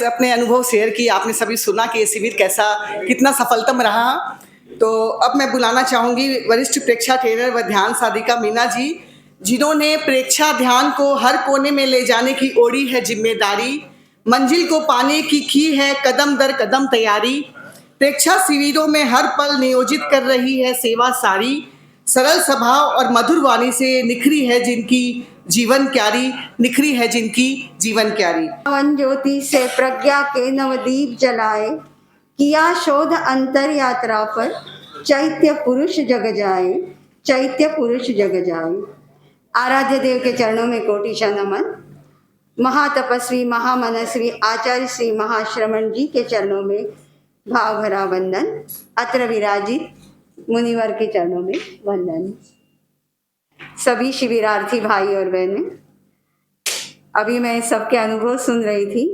अपने अनुभव शेयर किए, आपने सभी सुना कि ये शिविर कैसा, कितना सफलतम रहा। तो अब मैं बुलाना चाहूंगी वरिष्ठ प्रेक्षा ट्रेनर व ध्यान साधिका मीना जी, जिन्होंने प्रेक्षा ध्यान को हर कोने में ले जाने की ओढ़ी है जिम्मेदारी, मंजिल को पाने की है कदम दर कदम तैयारी, प्रेक्षा शिविरों में हर पल नियोजित कर रही है सेवा सारी, सरल स्वभाव और मधुर वाणी से निखरी है जिनकी जीवन क्यारी, निखरी है जिनकी जीवन क्यारी। पवन ज्योति से प्रज्ञा के नवदीप जलाए, किया शोध अंतर यात्रा पर, चैत्य पुरुष जग जाए, चैत्य पुरुष जग जाए। आराध्य देव के चरणों में कोटिशा नमन। महातपस्वी महामनस्वी आचार्य श्री महाश्रमण जी के चरणों में भाव भरा वंदन। अत्र विराजित मुनिवर के चरणों में वंदन। सभी शिविरार्थी भाई और बहनें, अभी मैं सबके अनुभव सुन रही थी।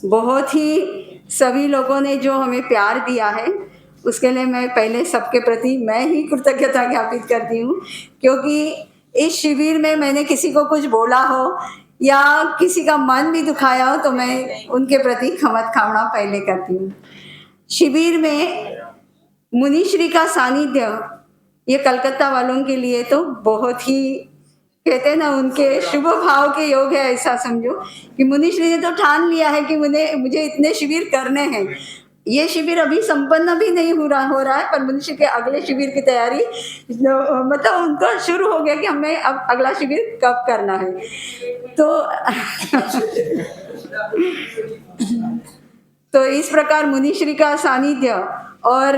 बहुत ही सभी लोगों ने जो हमें प्यार दिया है, उसके लिए मैं पहले सबके प्रति मैं ही कृतज्ञता ज्ञापित करती हूँ, क्योंकि इस शिविर में मैंने किसी को कुछ बोला हो या किसी का मन भी दुखाया हो तो मैं उनके प्रति खमत खावड़ा पहले करती हूँ। शिविर में मुनिश्री का सानिध्य, ये कलकत्ता वालों के लिए तो बहुत ही, कहते हैं ना, उनके शुभ भाव के योग है। ऐसा समझो कि मुनिश्री ने तो ठान लिया है कि मुझे इतने शिविर करने हैं। ये शिविर अभी संपन्न भी नहीं हो रहा है, पर मुनिश्री के अगले शिविर की तैयारी मतलब उनको शुरू हो गया कि हमें अब अगला शिविर कब करना है। तो इस प्रकार मुनिश्री का सानिध्य और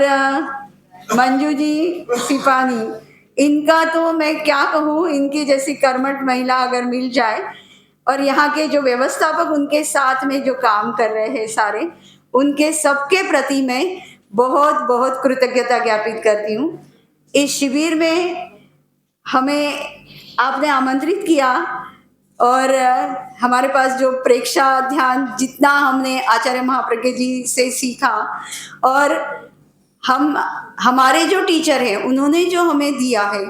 मंजू जी सिपानी, इनका तो मैं क्या कहूँ, इनकी जैसी कर्मठ महिला अगर मिल जाए, और यहाँ के जो व्यवस्थापक उनके साथ में जो काम कर रहे हैं सारे, उनके सबके प्रति मैं बहुत बहुत कृतज्ञता ज्ञापित करती हूँ। इस शिविर में हमें आपने आमंत्रित किया और हमारे पास जो प्रेक्षा ध्यान जितना हमने आचार्य महाप्रज्ञ जी से सीखा, और हमारे जो टीचर हैं उन्होंने जो हमें दिया है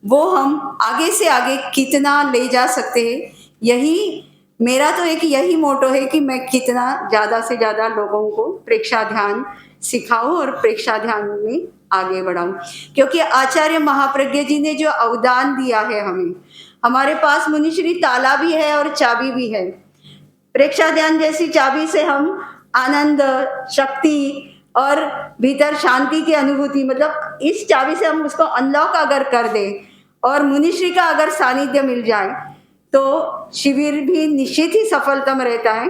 वो हम आगे से आगे कितना ले जा सकते हैं, यही मेरा तो एक यही मोटो है कि मैं कितना ज़्यादा से ज़्यादा लोगों को प्रेक्षा ध्यान सिखाऊं और प्रेक्षा ध्यान में आगे बढ़ाऊं। क्योंकि आचार्य महाप्रज्ञ जी ने जो अवदान दिया है हमें, हमारे पास मुनिश्री ताला भी है और चाबी भी है। प्रेक्षा ध्यान जैसी चाबी से हम आनंद, शक्ति और भीतर शांति की अनुभूति, मतलब इस चाबी से हम उसको अनलॉक अगर कर दें और मुनिश्री का अगर सानिध्य मिल जाए तो शिविर भी निश्चित ही सफलतम रहता है।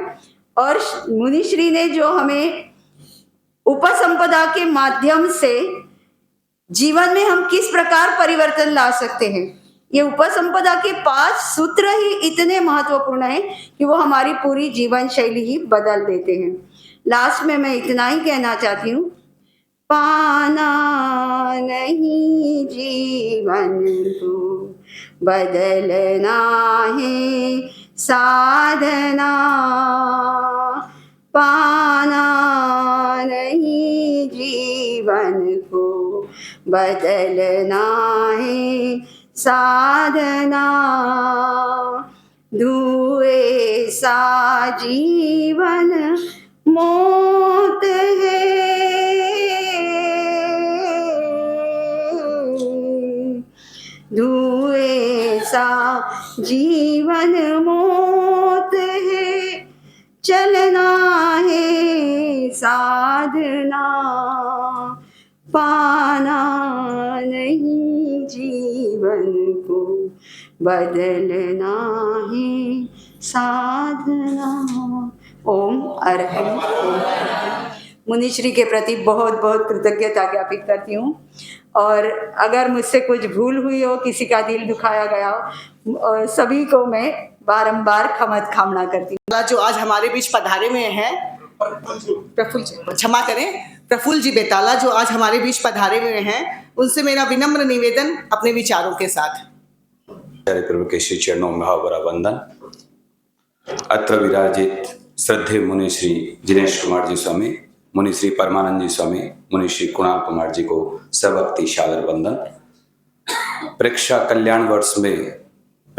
और मुनिश्री ने जो हमें उपसंपदा के माध्यम से जीवन में हम किस प्रकार परिवर्तन ला सकते हैं, ये उपसंपदा के 5 सूत्र ही इतने महत्वपूर्ण हैं कि वो हमारी पूरी जीवन शैली ही बदल देते हैं। लास्ट में मैं इतना ही कहना चाहती हूँ, पाना नहीं जीवन को, बदलना है साधना। पाना नहीं जीवन को, बदलना है साधना। धुएं सा जीवन मौत है, धुएं सा जीवन मौत है, चलना है साधना। पाना नहीं जीवन को, बदलना है साधना। ओम अरहत। मुनिश्री के प्रति बहुत बहुत कृतज्ञता ज्ञापित करती हूँ। और अगर मुझसे कुछ भूल हुई हो, किसी का दिल दुखाया गया हो, और सभी को मैं बारंबार क्षमा करती हूँ। जो आज हमारे बीच पधारे हुए हैं प्रफुल्ल जी, क्षमा करें, प्रफुल्ल जी बेताला जो आज हमारे बीच पधारे हुए हैं, उनसे मेरा विनम्र निवेदन अपने विचारों के साथ। प्रभु के श्री चरणों में भाव भरा वंदन। अत्र विराजित श्रद्धेय मुनि श्री जिनेश कुमार जी स्वामी, मुनि श्री परमानंद जी स्वामी, मुनि श्री कुणाल कुमार जी को सर्वभक्ति सादर वंदन। प्रेक्षा कल्याण वर्ष में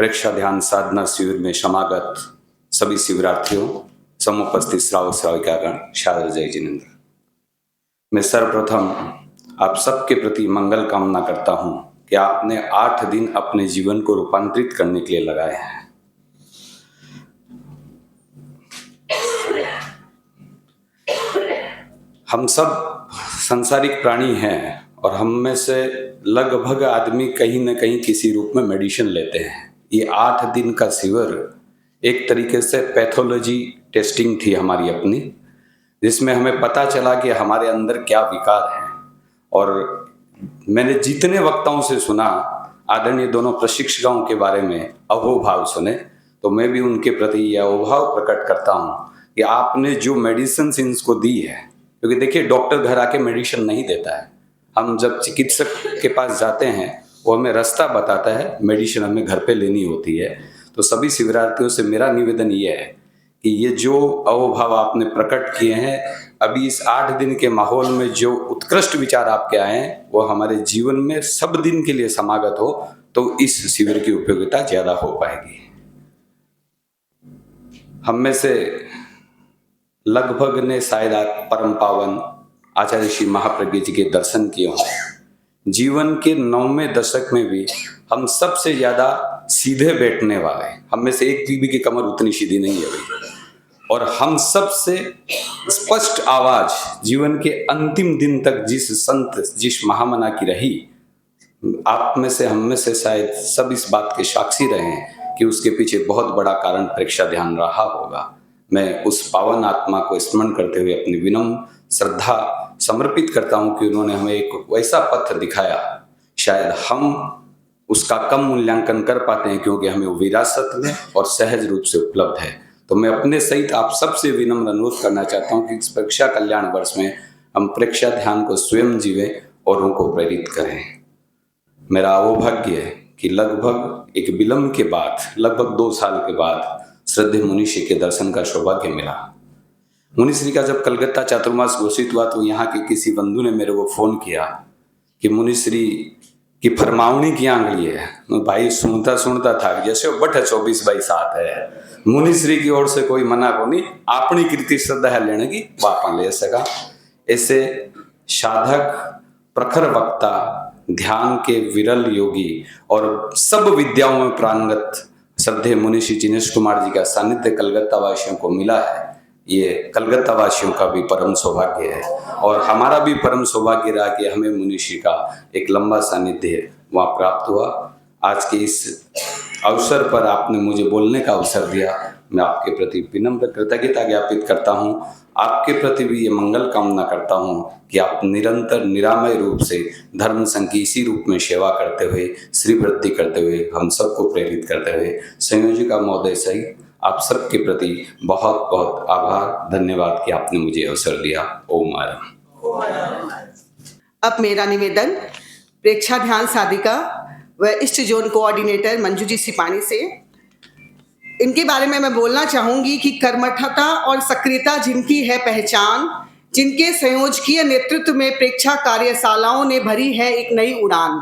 प्रेक्षा ध्यान साधना शिविर में समागत सभी शिविरार्थियों, समुपस्थित श्रावक श्राविकागण, सादर जय जिनेन्द्र। मैं सर्वप्रथम आप सबके प्रति मंगल कामना करता हूं कि आपने 8 दिन अपने जीवन को रूपांतरित करने के लिए लगाए हैं। हम सब सांसारिक प्राणी हैं और हम में से लगभग आदमी कहीं न कहीं किसी रूप में मेडिसिन लेते हैं। ये 8 दिन का शिविर एक तरीके से पैथोलॉजी टेस्टिंग थी हमारी अपनी, जिसमें हमें पता चला कि हमारे अंदर क्या विकार है। और मैंने जितने वक्ताओं से सुना, आदरणीय दोनों प्रशिक्षकों के बारे में अहोभाव सुने, तो मैं भी उनके प्रति यह अहोभाव प्रकट करता हूँ कि आपने जो मेडिसिन इनको दी है, क्योंकि देखिए डॉक्टर घर आके मेडिसिन नहीं देता है। हम जब चिकित्सक के पास जाते हैं वो हमें रास्ता बताता है, मेडिसिन हमें घर पे लेनी होती है। तो सभी शिविरार्थियों से मेरा निवेदन ये है कि ये जो अहोभाव आपने प्रकट किए हैं, अभी इस 8 दिन के माहौल में जो उत्कृष्ट विचार आपके आए हैं, वो हमारे जीवन में सब दिन के लिए समागत हो तो इस शिविर की उपयोगिता ज्यादा हो पाएगी। हम में से लगभग ने शायद परम पावन आचार्य श्री महाप्रज्ञ जी के दर्शन किए हों। जीवन के 9वें दशक में भी हम सबसे ज्यादा सीधे बैठने वाले, हम में से एक भी की कमर उतनी सीधी नहीं है भाई। और हम सबसे स्पष्ट आवाज जीवन के अंतिम दिन तक जिस संत, जिस महामना की रही, आप में से, हम में से शायद सब इस बात के साक्षी रहे हैं कि उसके पीछे बहुत बड़ा कारण प्रेक्षा ध्यान रहा होगा। मैं उस पावन आत्मा को स्मरण करते हुए अपनी विनम्र श्रद्धा समर्पित करता हूं कि उन्होंने हमें एक वैसा पथ दिखाया, शायद हम उसका कम मूल्यांकन कर पाते हैं क्योंकि हमें विरासत में और सहज रूप से उपलब्ध है। तो मैं अपने सहित आप सबसे विनम्र अनुरोध करना चाहता हूं कि इस प्रेक्षा कल्याण वर्ष में हम प्रेक्षा ध्यान को स्वयं जीवें और उनको प्रेरित करें। मेरा अहोभाग्य है कि लगभग एक विलंब के बाद, लगभग 2 साल के बाद श्रद्धेय मुनिश्री के दर्शन का सौभाग्य मिला। मुनिश्री का जब कलकत्ता चातुर्मास घोषित हुआ तो यहाँ के किसी बंधु ने मेरे को फोन किया कि मुनिश्री की फरमावनी की आंगली है। मैं भाई सुनता सुनता था जैसे बट 24/7 है, मुनिश्री की ओर से कोई मना को नहीं, अपनी कृति श्रद्धा है लेने की वापा ले सका। ऐसे साधक, प्रखर वक्ता, ध्यान के विरल योगी और सब विद्याओं में प्रांगत श्रद्धेय मुनि श्री जिनेश कुमार जी का सानिध्य कलकत्ता वासियों को मिला है। ये कलकत्ता वासियों का भी परम सौभाग्य है और हमारा भी परम सौभाग्य रहा कि हमें मुनिश्री का एक लंबा सानिध्य वहाँ प्राप्त हुआ। आज के इस अवसर पर आपने मुझे बोलने का अवसर दिया, मैं आपके प्रति विनम्र कृतज्ञता ज्ञापित करता हूँ। आपके प्रति भी ये मंगल कामना करता हूँ कि आप निरंतर निरामय रूप से धर्म संघ की इसी रूप में सेवा करते हुए, श्री वृद्धि करते हुए, हम सबको प्रेरित करते हुए, संयोजिका महोदय सहित आप सबके प्रति बहुत बहुत आभार, धन्यवाद कि आपने मुझे अवसर दिया। ओम आराम। अब मेरा निवेदन प्रेक्षा ध्यान साधिका व इष्ट जोन कोऑर्डिनेटर मंजू जी सिपानी से, इनके बारे में मैं बोलना चाहूंगी कि कर्मठता और सक्रियता जिनकी है पहचान, जिनके संयोजकीय नेतृत्व में प्रेक्षा कार्यशालाओं ने भरी है एक नई उड़ान।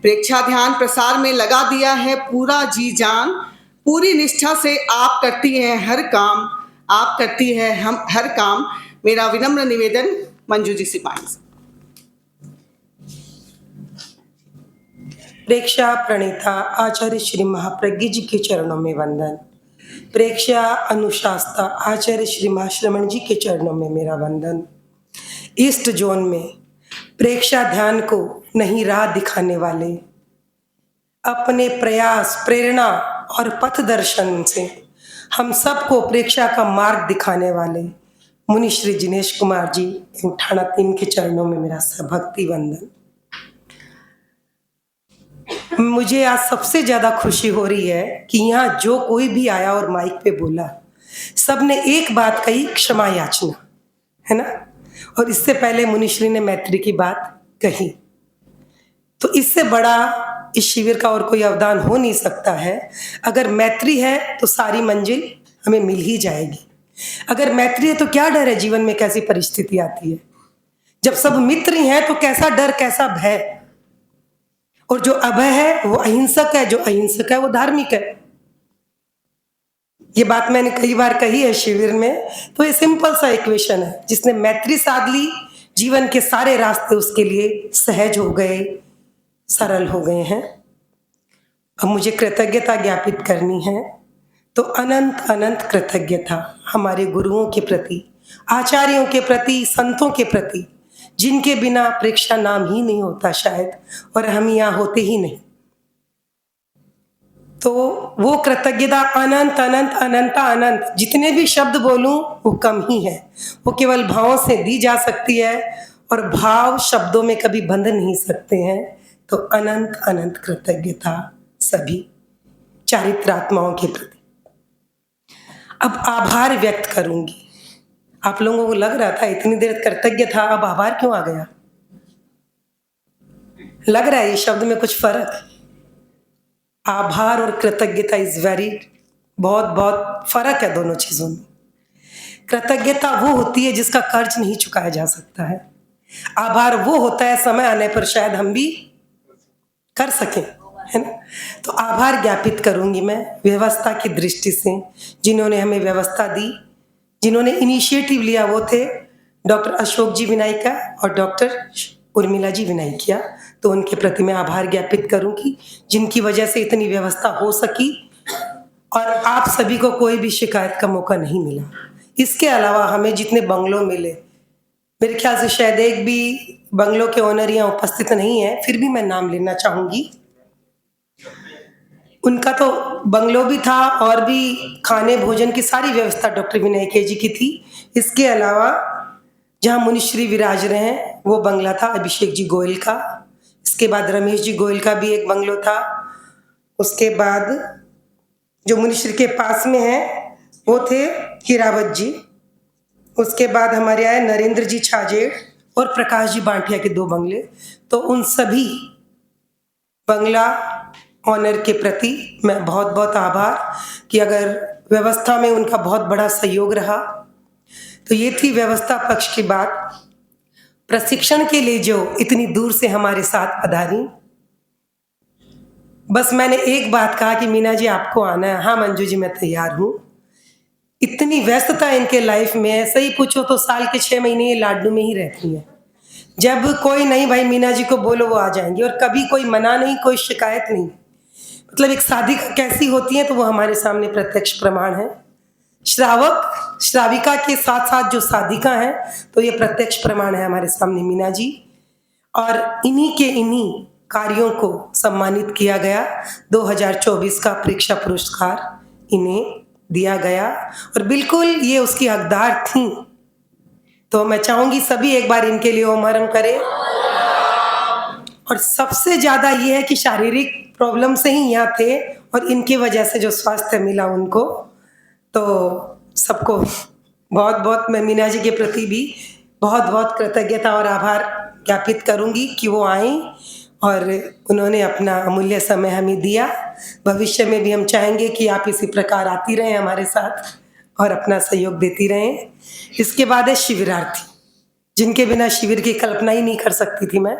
प्रेक्षा ध्यान प्रसार में लगा दिया है पूरा जी जान, पूरी निष्ठा से आप करती हैं हर काम, आप करती है हम हर काम। मेरा विनम्र निवेदन मंजू जी सिपाही से। प्रेक्षा प्रणेता आचार्य श्री महाप्रज्ञ जी के चरणों में वंदन। प्रेक्षा अनुशास्ता आचार्य श्री महाश्रमण जी के चरणों में मेरा वंदन। ईस्ट जोन में प्रेक्षा ध्यान को नई राह दिखाने वाले, अपने प्रयास, प्रेरणा और पथ दर्शन से हम सबको प्रेक्षा का मार्ग दिखाने वाले मुनि श्री जिनेश कुमार जी ठाणा 3 के चरणों में मेरा सभक्ति वंदन। मुझे आज सबसे ज़्यादा खुशी हो रही है कि यहाँ जो कोई भी आया और माइक पे बोला, सबने एक बात कही, क्षमा याचना, है ना। और इससे पहले मुनिश्री ने मैत्री की बात कही, तो इससे बड़ा इस शिविर का और कोई अवदान हो नहीं सकता है। अगर मैत्री है तो सारी मंजिल हमें मिल ही जाएगी। अगर मैत्री है तो क्या डर है, जीवन में कैसी परिस्थिति आती है। जब सब मित्र ही हैं तो कैसा डर, कैसा भय। और जो अभय है वो अहिंसक है, जो अहिंसक है वो धार्मिक है। ये बात मैंने कई बार कही है शिविर में। तो ये सिंपल सा इक्वेशन है, जिसने मैत्री साध ली, जीवन के सारे रास्ते उसके लिए सहज हो गए, सरल हो गए हैं। अब मुझे कृतज्ञता ज्ञापित करनी है, तो अनंत अनंत कृतज्ञता हमारे गुरुओं के प्रति, आचार्यों के प्रति, संतों के प्रति, जिनके बिना प्रेक्षा नाम ही नहीं होता शायद, और हम यहाँ होते ही नहीं। तो वो कृतज्ञता अनंत अनंत अनंत अनंत, जितने भी शब्द बोलूं वो कम ही है। वो केवल भावों से दी जा सकती है, और भाव शब्दों में कभी बंध नहीं सकते हैं। तो अनंत अनंत कृतज्ञता सभी चारित्रात्माओं के प्रति। अब आभार व्यक्त करूंगी। आप लोगों को लग रहा था इतनी देर कृतज्ञ था, अब आभार क्यों आ गया? लग रहा है ये शब्द में कुछ फर्क। आभार और कृतज्ञता इज वेरी, बहुत बहुत फर्क है दोनों चीजों में। कृतज्ञता वो होती है जिसका कर्ज नहीं चुकाया जा सकता है। आभार वो होता है समय आने पर शायद हम भी कर सकें, है ना। तो आभार ज्ञापित करूंगी मैं व्यवस्था की दृष्टि से, जिन्होंने हमें व्यवस्था दी, जिन्होंने इनिशिएटिव लिया। वो थे डॉक्टर अशोक जी विनायका और डॉक्टर उर्मिला जी विनायकिया। तो उनके प्रति मैं आभार ज्ञापित करूंगी, जिनकी वजह से इतनी व्यवस्था हो सकी और आप सभी को कोई भी शिकायत का मौका नहीं मिला। इसके अलावा हमें जितने बंगलों मिले, मेरे ख्याल से शायद एक भी बंगलों के ओनर यहाँ उपस्थित नहीं है, फिर भी मैं नाम लेना चाहूंगी। उनका तो बंगलो भी था और भी खाने भोजन की सारी व्यवस्था डॉक्टर विनायक जी की थी। इसके अलावा जहाँ मुनिश्री विराज रहे हैं वो बंगला था अभिषेक जी गोयल का। इसके बाद रमेश जी गोयल का भी एक बंगलो था। उसके बाद जो मुनिश्री के पास में है वो थे हीरावत जी। उसके बाद हमारे आए नरेंद्र जी छाजेड़ और प्रकाश जी बांटिया के 2 बंगले। तो उन सभी बंगला ऑनर के प्रति मैं बहुत बहुत आभार कि अगर व्यवस्था में उनका बहुत बड़ा सहयोग रहा। तो ये थी व्यवस्था पक्ष की बात। प्रशिक्षण के लिए जो इतनी दूर से हमारे साथ पधारी, बस मैंने एक बात कहा कि मीना जी आपको आना है। हाँ मंजू जी मैं तैयार हूँ। इतनी व्यस्तता इनके लाइफ में है, सही पूछो तो साल के 6 महीने ये लाडू में ही रहती हैं। जब कोई नहीं भाई मीना जी को बोलो वो आ जाएंगी, और कभी कोई मना नहीं, कोई शिकायत नहीं। मतलब एक शादी कैसी होती है तो वो हमारे सामने प्रत्यक्ष प्रमाण है। श्रावक श्राविका के साथ साथ जो साधिका हैं, तो ये प्रत्यक्ष प्रमाण है हमारे सामने मीना जी। और इन्हीं कार्यों को सम्मानित किया गया। 2024 का परीक्षा पुरस्कार इन्हें दिया गया और बिल्कुल ये उसकी हकदार थी। तो मैं चाहूंगी सभी एक बार इनके लिए ओम हरम करें। और सबसे ज्यादा ये है कि शारीरिक प्रॉब्लम से ही यहाँ थे और इनकी वजह से जो स्वास्थ्य मिला उनको, तो सबको बहुत बहुत मैं मीना जी के प्रति भी बहुत बहुत कृतज्ञता और आभार ज्ञापित करूंगी कि वो आई और उन्होंने अपना अमूल्य समय हमें दिया। भविष्य में भी हम चाहेंगे कि आप इसी प्रकार आती रहें हमारे साथ और अपना सहयोग देती रहें। इसके बाद है शिविरार्थी, जिनके बिना शिविर की कल्पना ही नहीं कर सकती थी मैं।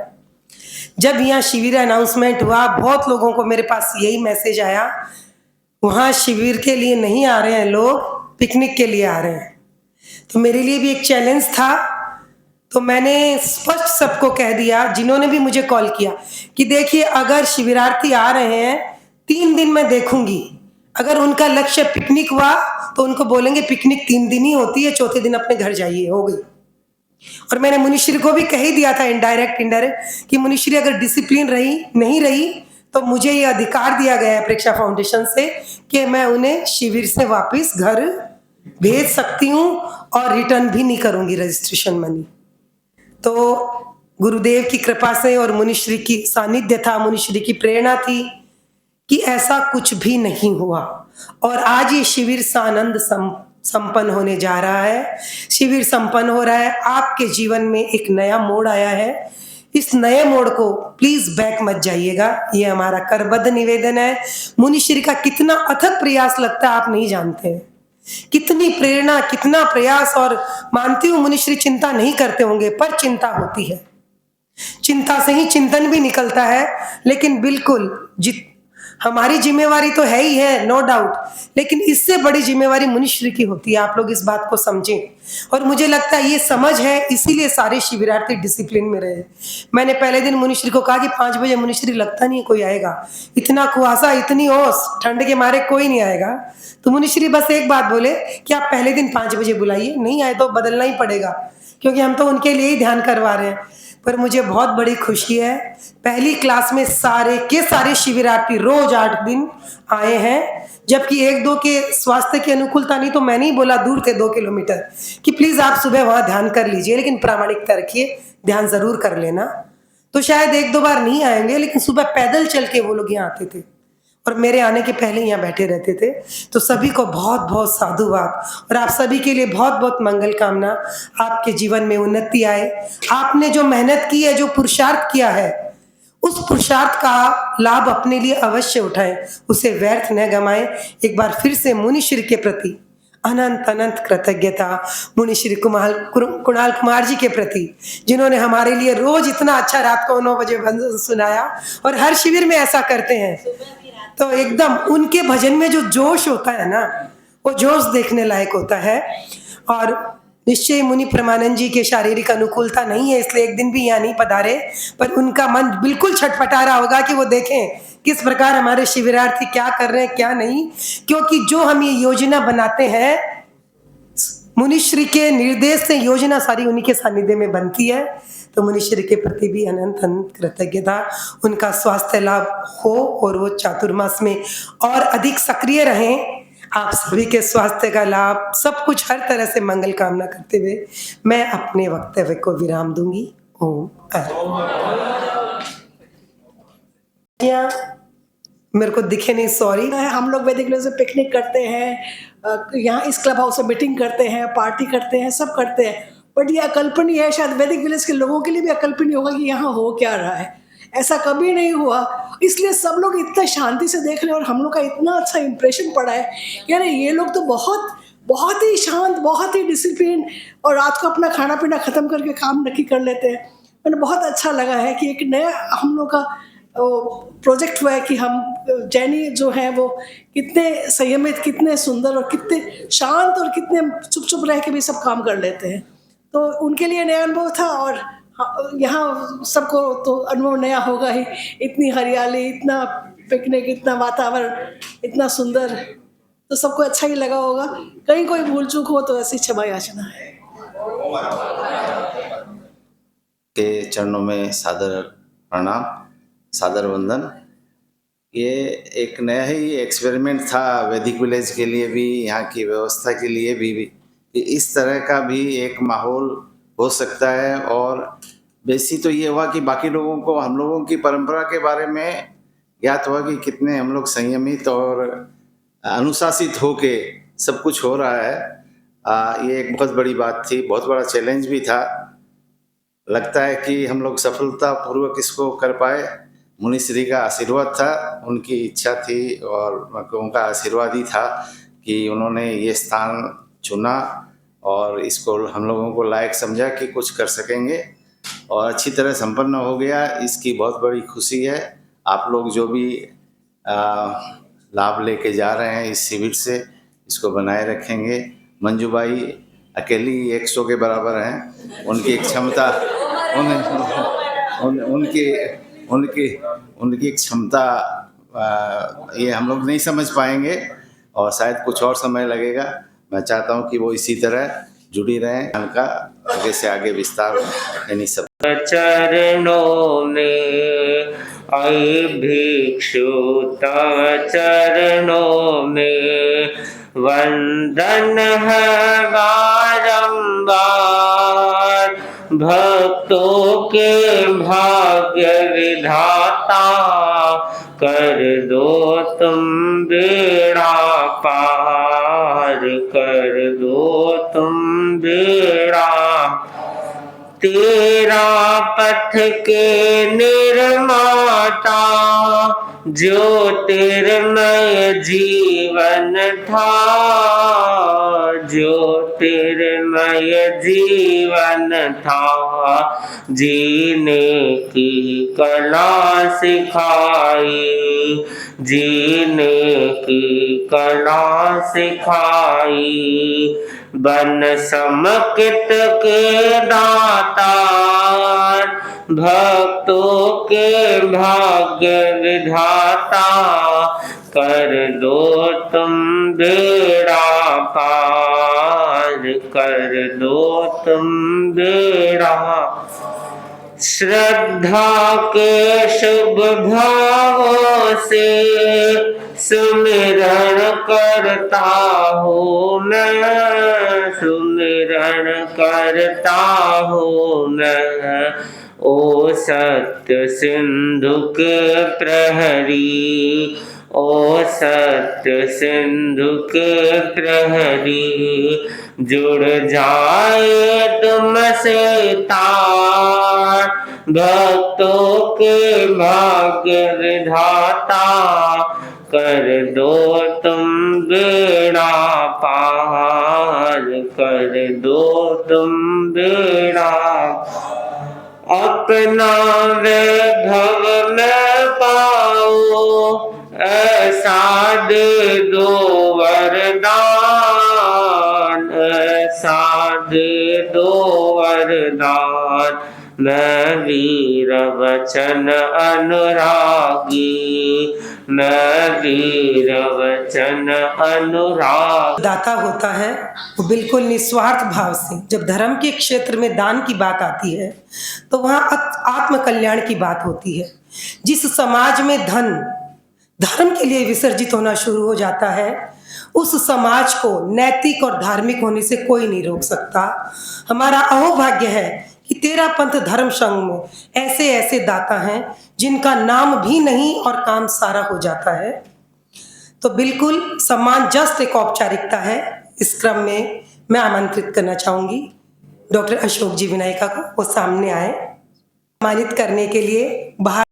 जब यहाँ शिविर अनाउंसमेंट हुआ, बहुत लोगों को मेरे पास यही मैसेज आया, वहाँ शिविर के लिए नहीं आ रहे हैं लोग, पिकनिक के लिए आ रहे हैं। तो मेरे लिए भी एक चैलेंज था। तो मैंने स्पष्ट सबको कह दिया, जिन्होंने भी मुझे कॉल किया, कि देखिए अगर शिविरार्थी आ रहे हैं 3 दिन मैं देखूंगी, अगर उनका लक्ष्य पिकनिक हुआ तो उनको बोलेंगे पिकनिक 3 दिन ही होती है, चौथे दिन अपने घर जाइए, हो गई। और मैंने मुनिश्री को भी कह ही दिया था इनडायरेक्ट कि मुनिश्री अगर डिसिप्लिन नहीं रही तो मुझे ये अधिकार दिया गया है प्रेक्षा फाउंडेशन से कि मैं उन्हें शिविर से वापस घर भेज सकती हूँ और रिटर्न भी नहीं करूंगी रजिस्ट्रेशन मनी। तो गुरुदेव की कृपा से और मुनिश्री की सानिध्य था, मुनिश्री की प्रेरणा थी कि ऐसा कुछ भी नहीं हुआ। और आज ये शिविर सानंद संपन्न होने जा रहा है। शिविर संपन्न हो रहा है, आपके जीवन में एक नया मोड़ आया है। इस नए मोड़ को प्लीज बैक मत जाइएगा, ये हमारा करबद्ध निवेदन है। मुनिश्री का कितना अथक प्रयास लगता है आप नहीं जानते हैं, कितनी प्रेरणा, कितना प्रयास। और मानती हूँ मुनिश्री चिंता नहीं करते होंगे, पर चिंता होती है। चिंता से ही चिंतन भी निकलता है। लेकिन बिल्कुल हमारी जिम्मेवारी तो है ही है, नो डाउट, लेकिन इससे बड़ी जिम्मेवारी मुनिश्री की होती है। आप लोग इस बात को समझें। और मुझे लगता है ये समझ है, इसीलिए सारे शिविरार्थी डिसिप्लिन में रहे। मैंने पहले दिन मुनिश्री को कहा कि 5 बजे, मुनिश्री लगता नहीं कोई आएगा, इतना कुहासा, इतनी ओस, ठंड के मारे कोई नहीं आएगा। तो मुनिश्री बस एक बात बोले कि आप पहले दिन 5 बजे बुलाइए, नहीं आए तो बदलना ही पड़ेगा, क्योंकि हम तो उनके लिए ही ध्यान करवा रहे हैं। पर मुझे बहुत बड़ी खुशी है, पहली क्लास में सारे के सारे शिविरार्थी रोज 8 दिन आए हैं। जबकि 1-2 के स्वास्थ्य की अनुकूलता नहीं, तो मैंने ही बोला, दूर थे 2 किलोमीटर, कि प्लीज आप सुबह वहां ध्यान कर लीजिए, लेकिन प्रामाणिकता रखिए, ध्यान जरूर कर लेना। तो शायद 1-2 बार नहीं आएंगे, लेकिन सुबह पैदल चल के वो लोग यहाँ आते थे और मेरे आने के पहले यहाँ बैठे रहते थे। तो सभी को बहुत बहुत साधुवाद और आप सभी के लिए बहुत बहुत मंगल कामना। आपके जीवन में उन्नति आए। आपने जो मेहनत की है, जो पुरुषार्थ किया है, उस पुरुषार्थ का लाभ अपने लिए अवश्य उठाएं, उसे व्यर्थ न गमाएं। एक बार फिर से मुनिश्री के प्रति अनंत अनंत कृतज्ञता। मुनिश्री कुणाल कुमार जी के प्रति, जिन्होंने हमारे लिए रोज इतना अच्छा रात को 9 बजे भजन सुनाया और हर शिविर में ऐसा करते हैं। तो एकदम उनके भजन में जो जोश होता है ना, वो जोश देखने लायक होता है। और निश्चय मुनि परमानंद जी के शारीरिक अनुकूलता नहीं है, इसलिए एक दिन भी यहाँ नहीं पधारे, पर उनका मन बिल्कुल छटपटा रहा होगा कि वो देखें किस प्रकार हमारे शिविरार्थी क्या कर रहे हैं, क्या नहीं। क्योंकि जो हम ये योजना बनाते हैं, मुनिश्री के निर्देश से योजना सारी उन्हीं के सानिध्य में बनती है। तो मुनिश्री के प्रति भी अनंत अनंत कृतज्ञता। उनका स्वास्थ्य लाभ हो और वो चातुर्मास में और अधिक सक्रिय रहें। आप सभी के स्वास्थ्य का लाभ, सब कुछ हर तरह से मंगल कामना करते हुए मैं अपने वक्तव्य को विराम दूंगी। ओम। मेरे को दिखे नहीं, सॉरी। हम लोग वैदिक विलेज से पिकनिक करते हैं, यहाँ इस क्लब हाउस में मीटिंग करते हैं, पार्टी करते हैं, सब करते हैं, बट ये अकल्पनीय है। शायद वैदिक विलेज के लोगों के लिए भी अकल्पनीय होगा कि यहाँ हो क्या रहा है। ऐसा कभी नहीं हुआ, इसलिए सब लोग इतना शांति से देख रहे हैं और हम लोग का इतना अच्छा इंप्रेशन पड़ा है कि अरे ये लोग तो बहुत ही शांत, बहुत ही डिसिप्लिन, और रात को अपना खाना पीना ख़त्म करके काम नक्की कर लेते हैं। मैंने बहुत अच्छा लगा है कि एक नया हम लोग का प्रोजेक्ट हुआ है कि हम जैनी जो हैं वो कितने संयमित, कितने सुंदर और कितने शांत और कितने चुप चुप रह के भी सब काम कर लेते हैं। तो उनके लिए नया अनुभव था और यहाँ सबको तो अनुभव नया होगा ही। इतनी हरियाली, इतना पिकनिक, इतना वातावरण, इतना सुंदर, तो सबको अच्छा ही लगा होगा। कहीं कोई भूल चूक हो तो ऐसी क्षमा याचना है। के चरणों में सादर प्रणाम, सादर वंदन। ये एक नया ही एक्सपेरिमेंट था वैदिक विलेज के लिए भी, यहाँ की व्यवस्था के लिए भी कि इस तरह का भी एक माहौल हो सकता है। और बेसी तो ये हुआ कि बाकी लोगों को हम लोगों की परंपरा के बारे में ज्ञात हुआ कि कितने हम लोग संयमित और अनुशासित होके सब कुछ हो रहा है। ये एक बहुत बड़ी बात थी, बहुत बड़ा चैलेंज भी था। लगता है कि हम लोग सफलतापूर्वक इसको कर पाए। मुनिश्री का आशीर्वाद था, उनकी इच्छा थी और उनका आशीर्वाद ही था कि उन्होंने ये स्थान चुना और इसको हम लोगों को लायक समझा कि कुछ कर सकेंगे और अच्छी तरह संपन्न हो गया। इसकी बहुत बड़ी खुशी है। आप लोग जो भी लाभ लेके जा रहे हैं इस शिविर से, इसको बनाए रखेंगे। मंजूबाई अकेली 100 के बराबर हैं। उनकी क्षमता उनकी क्षमता ये हम लोग नहीं समझ पाएंगे और शायद कुछ और समय लगेगा। मैं चाहता हूँ कि वो इसी तरह जुड़ी रहें, उनका आगे से आगे विस्तार यानी सब चरणों में आई भिक्षु तव चरणों में वंदन है बारंबार। भक्तों के भाग्य विधाता कर दो तुम बेड़ा पार, कर दो तुम बेड़ा। तेरा पथ के निर्माता ज्योतिर्मय जीवन था, ज्योतिर्मय जीवन था। जीने की कला सिखाई, जीने की कला सिखाई। बन समकित के दातार, भक्तों के भाग्य विधाता कर दो तुम बेड़ा पार, कर दो तुम बेड़ा। श्रद्धा के शुभ भावों से सुमिरन करता हूँ मैं, सुमिरन करता हूँ मैं। ओ सत्य सिंधु के प्रहरी, ओ सत्य सिंधु के प्रहरी। जुड़ जाए तुमसे तार, भक्तों के भाग्य विधाता कर दो तुम बेड़ा पार, कर दो तुम बेड़ा। अपना वैभव में पाओ ऐसा दे दो वरदान, ऐसा दे दो वरदान। मैं वीर वचन अनुरागी, मैं वीर वचन अनुराग। दाता होता है वो बिल्कुल निस्वार्थ भाव से। जब धर्म के क्षेत्र में दान की बात आती है तो वहाँ आत्म कल्याण की बात होती है। जिस समाज में धन धर्म के लिए विसर्जित होना शुरू हो जाता है, उस समाज को नैतिक और धार्मिक होने से कोई नहीं रोक सकता। हमारा अहोभाग्य है कि तेरा पंथ धर्म संघ में ऐसे ऐसे दाता हैं जिनका नाम भी नहीं और काम सारा हो जाता है। तो बिल्कुल सम्मान जस्ट एक औपचारिकता है। इस क्रम में मैं आमंत्रित करना चाहूंगी डॉक्टर अशोक जी विनायका को, वो सामने आए। सम्मानित करने के लिए बाहर